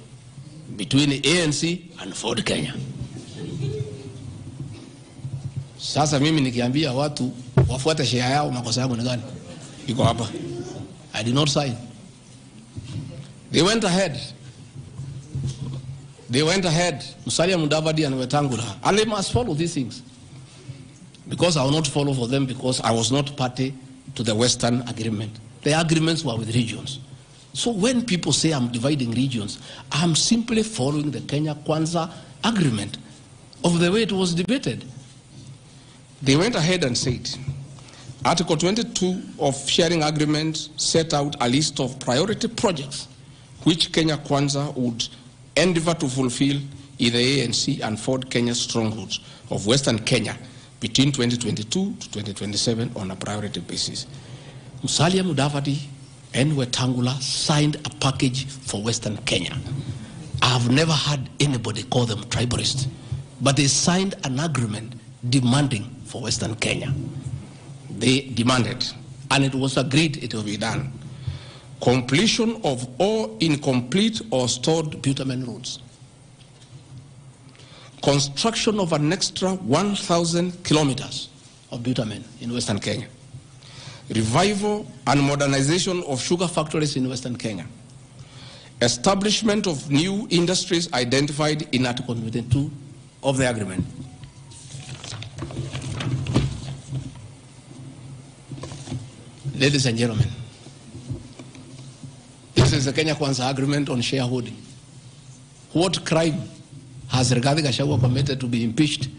Speaker 2: between the ANC and Ford Kenya. Sasa mimi nikiambia watu wafuate share yao, makosa yangu ni gani? Iko hapa. I did not sign. They went ahead. Musalia Mudavadi and Wetangula. And they must follow these things. Because I will not follow for them because I was not party to the Western agreement. The agreements were with regions. So when people say I'm dividing regions, I'm simply following the Kenya Kwanza agreement of the way it was debated. They went ahead and said, Article 22 of sharing agreement set out a list of priority projects which Kenya Kwanza would endeavor to fulfill in the ANC and Ford Kenya strongholds of Western Kenya between 2022 to 2027 on a priority basis. Musalia Mudavadi and Wetangula signed a package for Western Kenya. I have never heard anybody call them tribalists, but they signed an agreement demanding for Western Kenya. They demanded, and it was agreed it will be done. Completion of all incomplete or stored bitumen roads. Construction of an extra 1,000 kilometers of bitumen in Western Kenya. Revival and modernization of sugar factories in Western Kenya. Establishment of new industries identified in Article 22 of the agreement. Ladies and gentlemen, this is the Kenya Kwanza agreement on shareholding. What crime has Gachagua committed to be impeached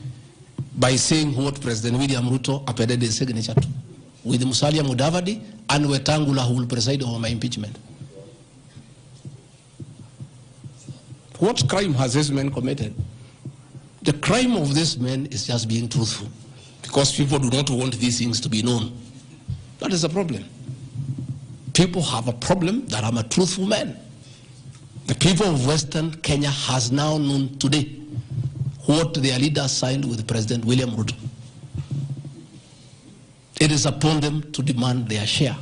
Speaker 2: by saying what President William Ruto appended his signature to, with Musalia Mudavadi and Wetangula who will preside over my impeachment? What crime has this man committed? The crime of this man is just being truthful, because people do not want these things to be known. That is the problem. People have a problem that I'm a truthful man. The people of Western Kenya has now known today what their leaders signed with President William Ruto. It is upon them to demand their share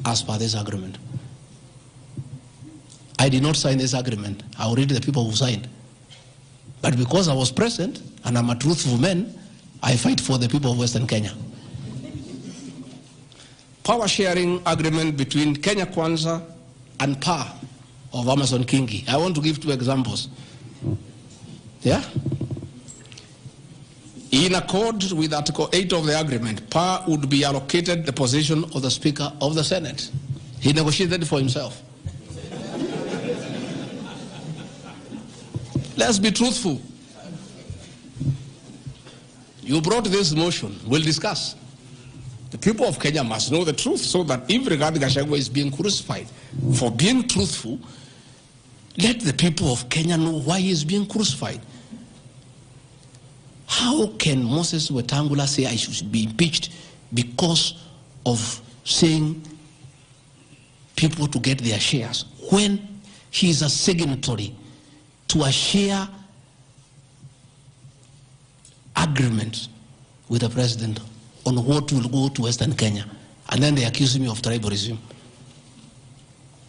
Speaker 2: as per this agreement. I did not sign this agreement. I will read the people who signed. But because I was present and I'm a truthful man, I fight for the people of Western Kenya. Power sharing agreement between Kenya Kwanza and PAR of Amason Kingi. I want to give two examples. Yeah? In accord with Article 8 of the agreement, PAR would be allocated the position of the Speaker of the Senate. He negotiated for himself. Let's be truthful. You brought this motion. We'll discuss. The people of Kenya must know the truth so that if Rigathi Gachagua is being crucified for being truthful, let the people of Kenya know why he is being crucified. How can Moses Wetangula say I should be impeached because of saying people to get their shares when he is a signatory to a share agreement with the president on what will go to Western Kenya? And then they accuse me of tribalism.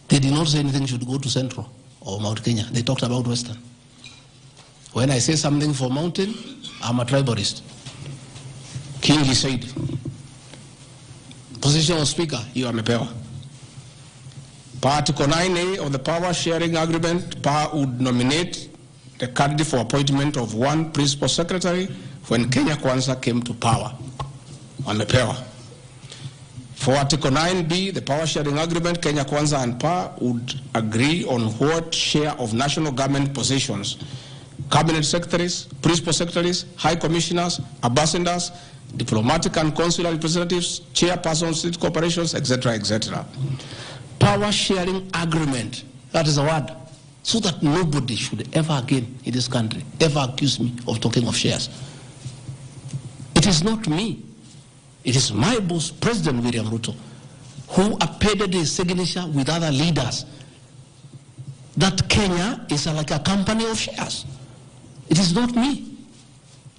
Speaker 2: They did not say anything should go to Central or Mount Kenya. They talked about Western. When I say something for Mountain, I'm a tribalist. Kingi said, position of Speaker, you are mepewa. Article 9A of the Power Sharing Agreement, PAR would nominate the candidate for appointment of one principal secretary when Kenya Kwanza came to power. Wamepewa. For Article 9B, the Power Sharing Agreement, Kenya Kwanza and PAR would agree on what share of national government positions, cabinet secretaries, principal secretaries, high commissioners, ambassadors, diplomatic and consular representatives, chairpersons, state corporations, etc., etc. Power sharing agreement, that is a word, so that nobody should ever again in this country ever accuse me of talking of shares. It is not me. It is my boss, President William Ruto,
Speaker 1: who appended his signature with other leaders that Kenya is like a company of shares. It is not me.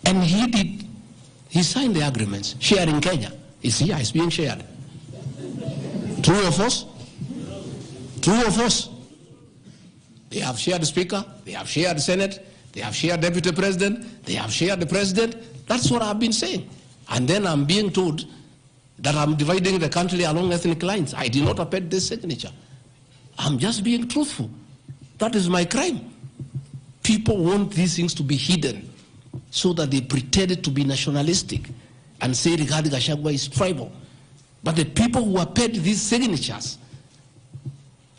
Speaker 1: And he signed the agreements. Sharing Kenya is here, it's being shared. True or false? True or false? They have shared the Speaker, they have shared the Senate, they have shared Deputy President, they have shared the President. That's what I've been saying. And then I'm being told that I'm dividing the country along ethnic lines. I did not append this signature. I'm just being truthful. That is my crime. People want these things to be hidden so that they pretend to be nationalistic and say Rigathi Gachagua is tribal. But the people who append these signatures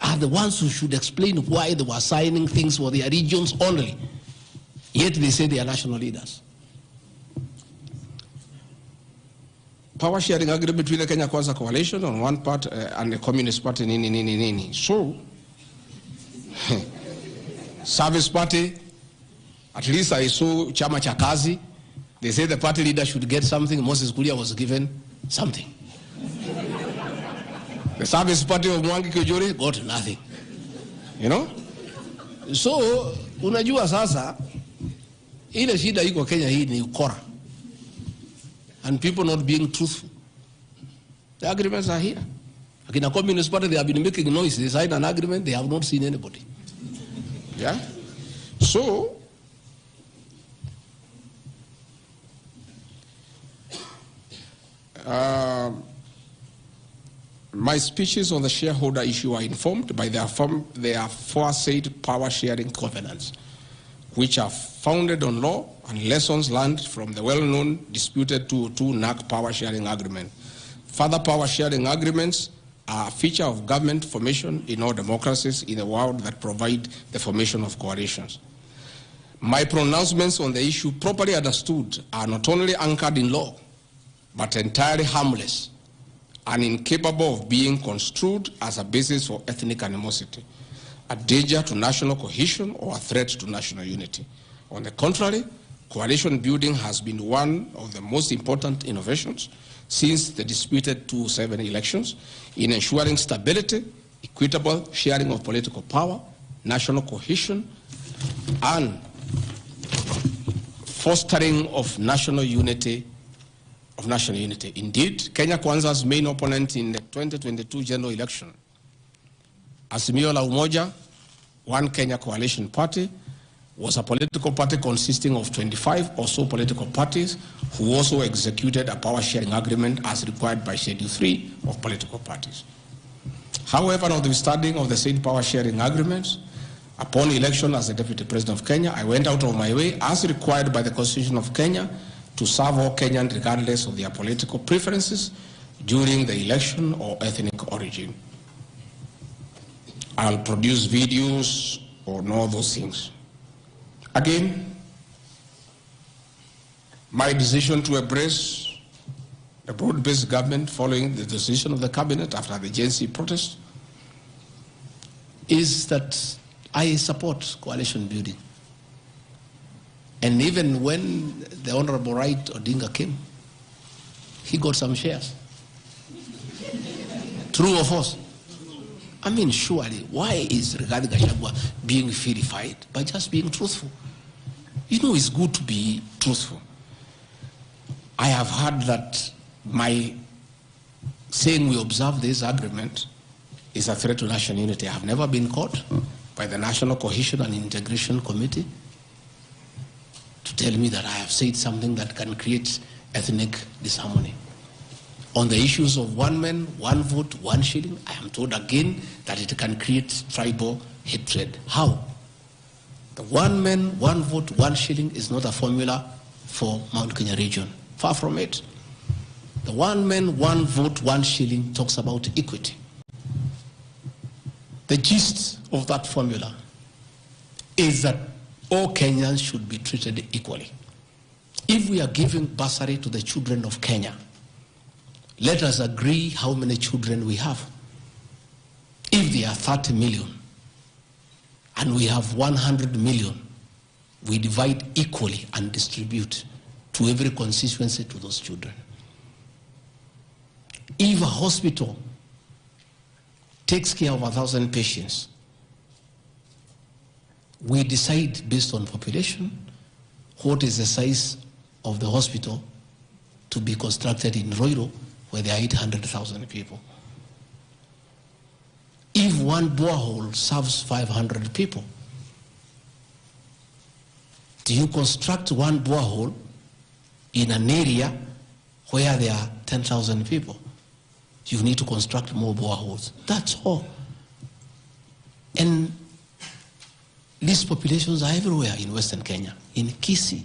Speaker 1: are the ones who should explain why they were signing things for their regions only. Yet they say they are national leaders. Power sharing agreement between the Kenya Kwanza coalition on one part and the Communist Party, nini. So, Service Party, at least I saw Chama cha Kazi. They say the party leader should get something. Moses Kuria was given something. The Service Party of Mwangi Kujuri got nothing. You know? So, unajua sasa, ile shida iko Kenya hii ni ukora. And people not being truthful. The agreements are here. Like in a Communist Party, they have been making noise. They signed an agreement, they have not seen anybody. Yeah? So, my speeches on the shareholder issue are informed by their aforesaid power sharing covenants, which are founded on law and lessons learned from the well-known disputed 202 NAC power sharing agreement. Further power sharing agreements are a feature of government formation in all democracies in the world that provide the formation of coalitions. My pronouncements on the issue, properly understood, are not only anchored in law, but entirely harmless and incapable of being construed as a basis for ethnic animosity, a danger to national cohesion, or a threat to national unity. On the contrary, coalition building has been one of the most important innovations since the disputed 2007 elections in ensuring stability, equitable sharing of political power, national cohesion, and fostering of national unity. Indeed, Kenya Kwanza's main opponent in the 2022 general election, Azimio la Umoja, One Kenya Coalition Party, was a political party consisting of 25 or so political parties who also executed a power sharing agreement as required by Schedule 3 of political parties. However, notwithstanding of the said power sharing agreements, upon election as the Deputy President of Kenya, I went out of my way, as required by the Constitution of Kenya, to serve all Kenyans regardless of their political preferences during the election or ethnic origin. I'll produce videos on all those things. Again, my decision to embrace a broad-based government following the decision of the cabinet after the Gen Z protest is that I support coalition building. And even when the Honorable Wright Odinga came, he got some shares. True or false? I mean, surely, why is Rigathi Gachagua being vilified by just being truthful? You know, it's good to be truthful. I have heard that my saying we observe this agreement is a threat to national unity. I have never been caught by the National Cohesion and Integration Committee to tell me that I have said something that can create ethnic disharmony. On the issues of one man, one vote, one shilling, I am told again that it can create tribal hatred. How? The one man, one vote, one shilling is not a formula for Mount Kenya region. Far from it. The one man, one vote, one shilling talks about equity. The gist of that formula is that all Kenyans should be treated equally. If we are giving bursary to the children of Kenya, let us agree how many children we have. If there are 30 million and we have 100 million, we divide equally and distribute to every constituency to those children. If a hospital takes care of 1,000 patients. We decide based on population what is the size of the hospital to be constructed in Roiro, where there are 800,000 people. If one borehole serves 500 people, do you construct one borehole in an area where there are 10,000 people? You need to construct more boreholes. That's all. And these populations are everywhere in Western Kenya, in Kisii,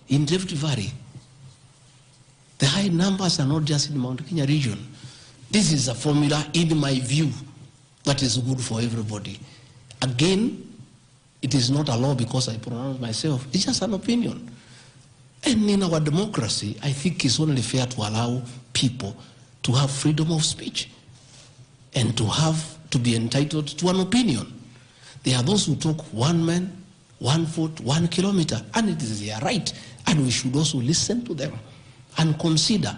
Speaker 1: in Rift Valley. The high numbers are not just in Mount Kenya region. This is a formula, in my view, that is good for everybody. Again, it is not a law because I pronounce myself. It's just an opinion. And in our democracy, I think it's only fair to allow people to have freedom of speech and to be entitled to an opinion. There are those who talk 1 man, 1 foot, 1 kilometer, and it is their right. And we should also listen to them and consider.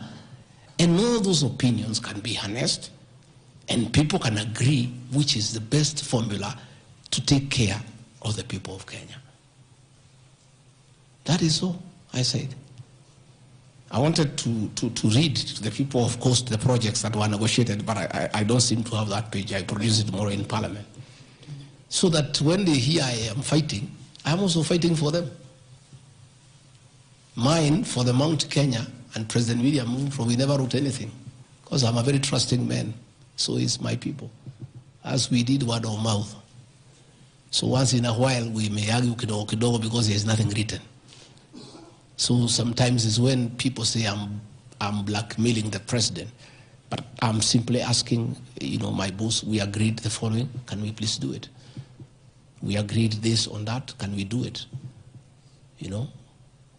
Speaker 1: And all those opinions can be harnessed, and people can agree which is the best formula to take care of the people of Kenya. That is all I said. I wanted to read to the people, of course, the projects that were negotiated, but I don't seem to have that page. I produce it tomorrow in Parliament. So that when they hear I am fighting, I'm also fighting for them. Mine, for the Mount Kenya and President William, we never wrote anything, because I'm a very trusting man. So is my people, as we did word of mouth. So once in a while, we may argue kidogo kidogo because there's nothing written. So sometimes it's when people say I'm blackmailing the president, but I'm simply asking, my boss, we agreed the following, can we please do it? We agreed this on that, can we do it?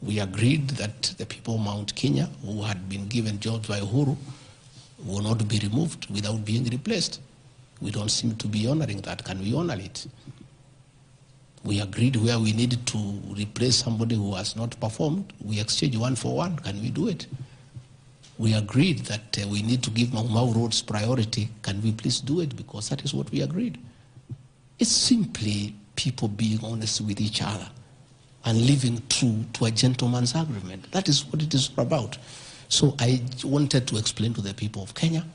Speaker 1: We agreed that the people of Mount Kenya who had been given jobs by Uhuru will not be removed without being replaced. We don't seem to be honoring that. Can we honor it? We agreed where we needed to replace somebody who has not performed, we exchange 1 for 1. Can we do it? We agreed that we need to give Mau roads priority. Can we please do it? Because that is what we agreed. It's simply people being honest with each other and living true to a gentleman's agreement. That is what it is about. So I wanted to explain to the people of Kenya,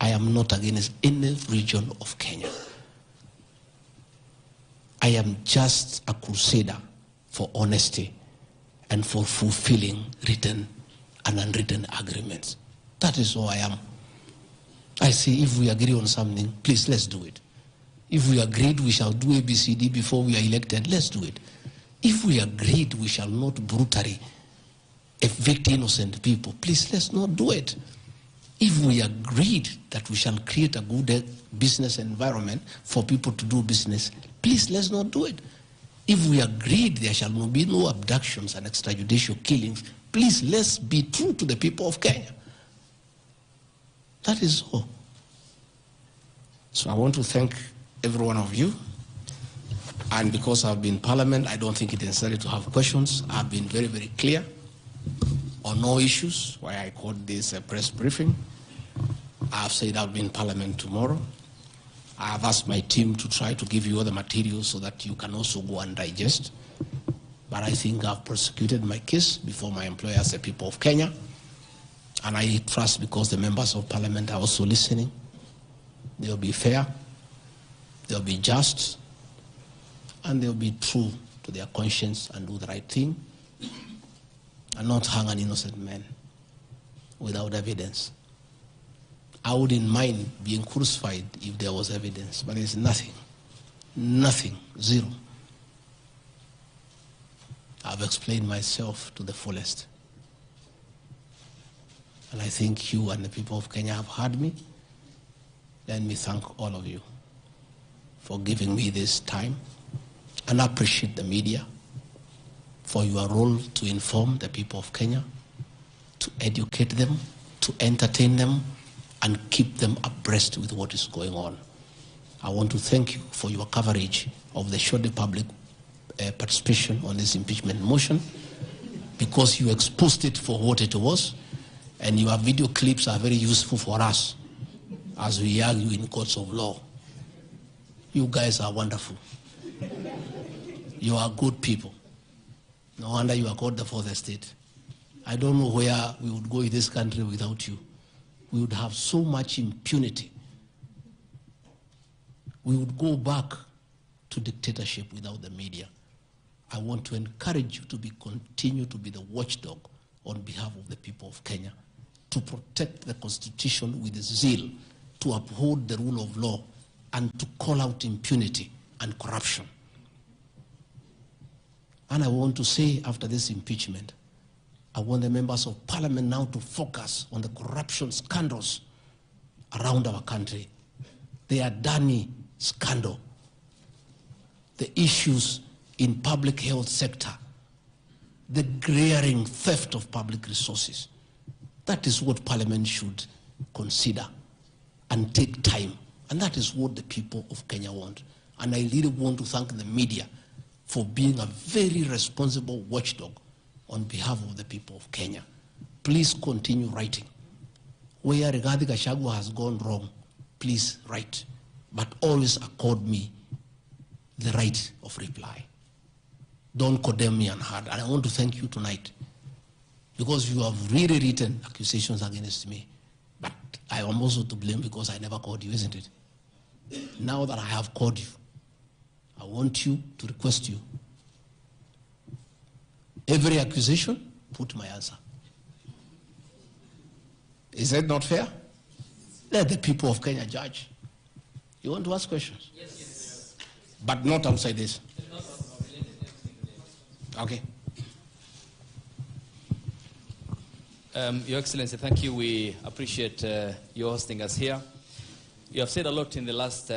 Speaker 1: I am not against any region of Kenya. I am just a crusader for honesty and for fulfilling written and unwritten agreements. That is all I am. I say, if we agree on something, please, let's do it. If we agreed we shall do ABCD before we are elected, let's do it. If we agreed we shall not brutally evict innocent people, please, let's not do it. If we agreed that we shall create a good business environment for people to do business, please, let's not do it. If we agreed there shall be no abductions and extrajudicial killings, please, let's be true to the people of Kenya. That is all. So I want to thank every one of you. And because I've been in Parliament, I don't think it is necessary to have questions. I've been very, very clear on no issues, why I called this a press briefing. I've said I'll be in Parliament tomorrow. I've asked my team to try to give you all the materials so that you can also go and digest. But I think I've prosecuted my case before my employers, the people of Kenya. And I trust, because the members of Parliament are also listening, they'll be fair, they'll be just, and they'll be true to their conscience and do the right thing, and not hang an innocent man without evidence. I wouldn't mind being crucified if there was evidence, but there's nothing. Nothing. Zero. I've explained myself to the fullest. And I think you and the people of Kenya have heard me. Let me thank all of you for giving me this time, and I appreciate the media for your role to inform the people of Kenya, to educate them, to entertain them, and keep them abreast with what is going on. I want to thank you for your coverage of the shoddy public participation on this impeachment motion, because you exposed it for what it was, and your video clips are very useful for us as we argue in courts of law. You guys are wonderful. You are good people. No wonder you are called the fourth estate. I don't know where we would go in this country without you. We would have so much impunity. We would go back to dictatorship without the media. I want to encourage you to continue to be the watchdog on behalf of the people of Kenya, to protect the Constitution with zeal, to uphold the rule of law, and to call out impunity and corruption. And I want to say, after this impeachment, I want the members of parliament now to focus on the corruption scandals around our country. The Adani scandal, the issues in public health sector, the glaring theft of public resources. That is what parliament should consider and take time. And that is what the people of Kenya want. And I really want to thank the media for being a very responsible watchdog on behalf of the people of Kenya. Please continue writing. Where Rigathi Gachagua has gone wrong, please write. But always accord me the right of reply. Don't condemn me unheard. And I want to thank you tonight, because you have really written accusations against me. But I am also to blame because I never called you, isn't it? Now that I have called you, I want you to request you. Every accusation, put my answer. Is that not fair? Let the people of Kenya judge. You want to ask questions? Yes. But not outside this. Okay.
Speaker 3: Your Excellency, thank you. We appreciate you hosting us here. You have said a lot in the last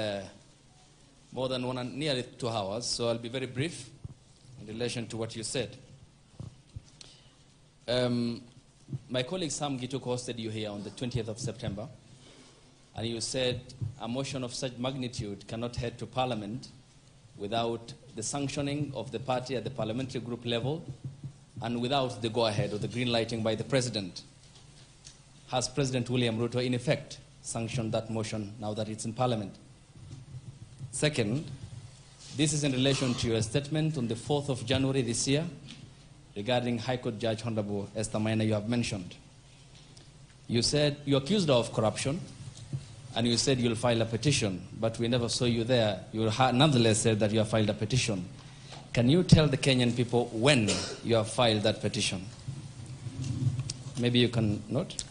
Speaker 3: more than nearly 2 hours, so I'll be very brief in relation to what you said. My colleague Sam Gituk hosted you here on the 20th of September, and you said a motion of such magnitude cannot head to Parliament without the sanctioning of the party at the parliamentary group level and without the go-ahead or the green lighting by the President. Has President William Ruto in effect sanctioned that motion now that it's in Parliament? Second, this is in relation to your statement on the 4th of January this year regarding High Court Judge Honorable Esther Maina you have mentioned. You said you accused her of corruption, and you said you'll file a petition, but we never saw you there. You nonetheless said that you have filed a petition. Can you tell the Kenyan people when you have filed that petition? Maybe you can note.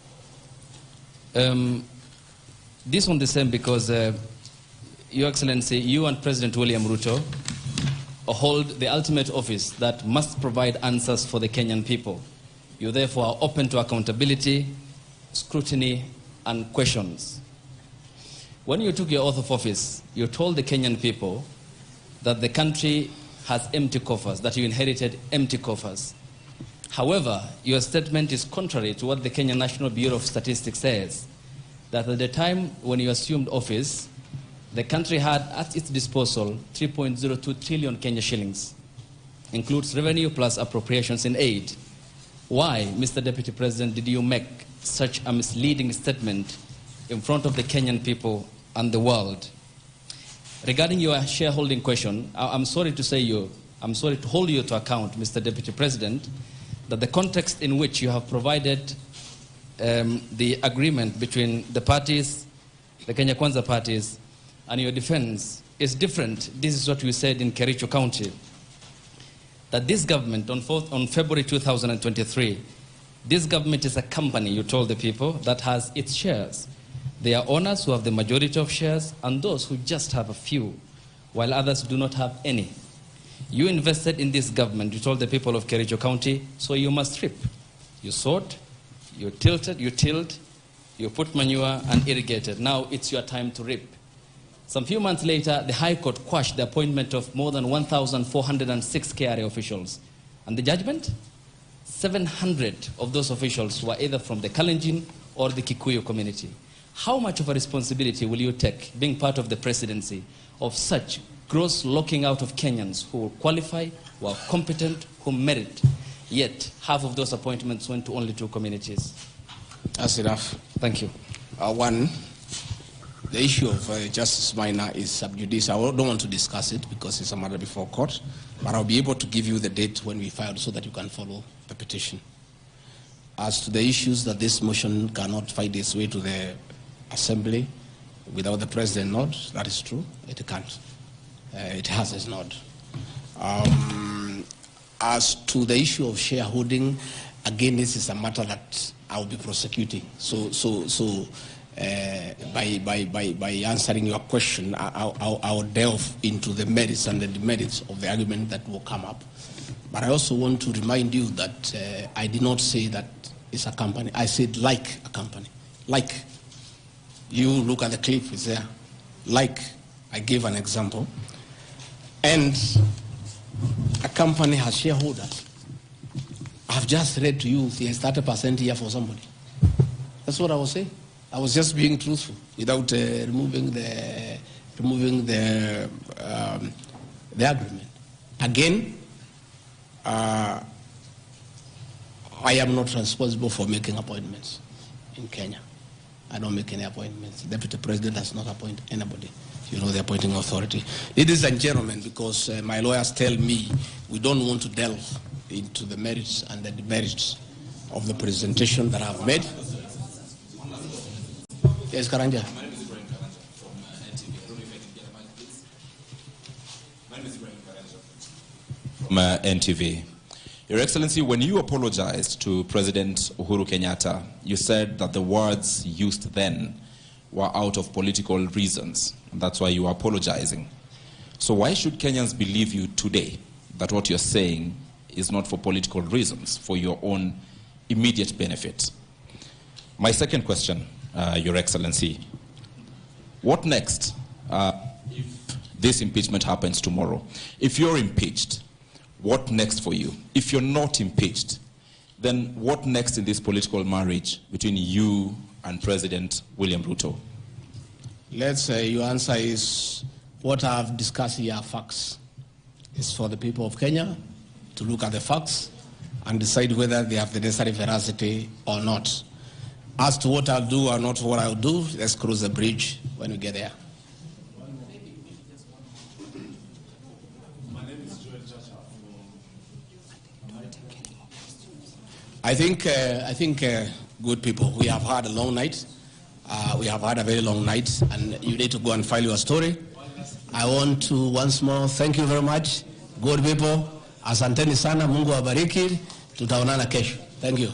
Speaker 3: This one the same because, Your Excellency, you and President William Ruto hold the ultimate office that must provide answers for the Kenyan people. You therefore are open to accountability, scrutiny, and questions. When you took your oath of office, you told the Kenyan people that the country has empty coffers, that you inherited empty coffers. However, your statement is contrary to what the Kenya National Bureau of Statistics says, that at the time when you assumed office, the country had at its disposal 3.02 trillion Kenya shillings, includes revenue plus appropriations in aid. Why, Mr. Deputy President, did you make such a misleading statement in front of the Kenyan people and the world? Regarding your shareholding question, I'm sorry to hold you to account, Mr. Deputy President, that the context in which you have provided the agreement between the parties, the Kenya Kwanza parties, and your defense is different. This is what we said in Kericho County, that this government on February 2023, this government is a company, you told the people, that has its shares. There are owners who have the majority of shares and those who just have a few, while others do not have any. You invested in this government, you told the people of Kericho County, so you must reap. You sowed, you tilted, you tilled, you put manure and irrigated. Now it's your time to reap. Some few months later, the High Court quashed the appointment of more than 1,406 KRA officials. And the judgment? 700 of those officials were either from the Kalenjin or the Kikuyu community. How much of a responsibility will you take, being part of the presidency, of such gross locking out of Kenyans who qualify, who are competent, who merit, yet half of those appointments went to only 2 communities?
Speaker 2: That's enough.
Speaker 3: Thank you.
Speaker 2: One, The issue of Justice Minor is sub judice. I don't want to discuss it because it's a matter before court, but I'll be able to give you the date when we filed so that you can follow the petition. As to the issues that this motion cannot find its way to the Assembly without the President nod, that is true. It can't. It has its nod. As to the issue of shareholding, again, this is a matter that I will be prosecuting. By answering your question, I'll delve into the merits and the demerits of the argument that will come up. But I also want to remind you that I did not say that it's a company. I said like a company. Like. You look at the clip, it's there. Like, I gave an example. And a company has shareholders. I've just read to you, there's 30% here for somebody. That's what I was saying. I was just being truthful without removing the agreement. Again, I am not responsible for making appointments in Kenya. I don't make any appointments. The Deputy President does not appoint anybody. You know, the appointing authority. Ladies and gentlemen, because my lawyers tell me we don't want to delve into the merits and the demerits of the presentation that I've made. Yes, Karanja.
Speaker 4: From NTV. Your Excellency, when you apologized to President Uhuru Kenyatta, you said that the words used then were out of political reasons, and that's why you are apologizing. So why should Kenyans believe you today that what you're saying is not for political reasons, for your own immediate benefit? My second question, Your Excellency, what next if this impeachment happens tomorrow? If you're impeached, what next for you? If you're not impeached, then what next in this political marriage between you and President William Ruto?
Speaker 2: Let's say your answer is what I've discussed here are facts. It's for the people of Kenya to look at the facts and decide whether they have the necessary veracity or not. As to what I'll do or not what I'll do, let's cross the bridge when we get there. I think good people, we have had a long night. We have had a very long night, and you need to go and file your story. I want to once more thank you very much. Good people, asanteni sana, Mungu awabariki. Tutaonana kesho. Thank you.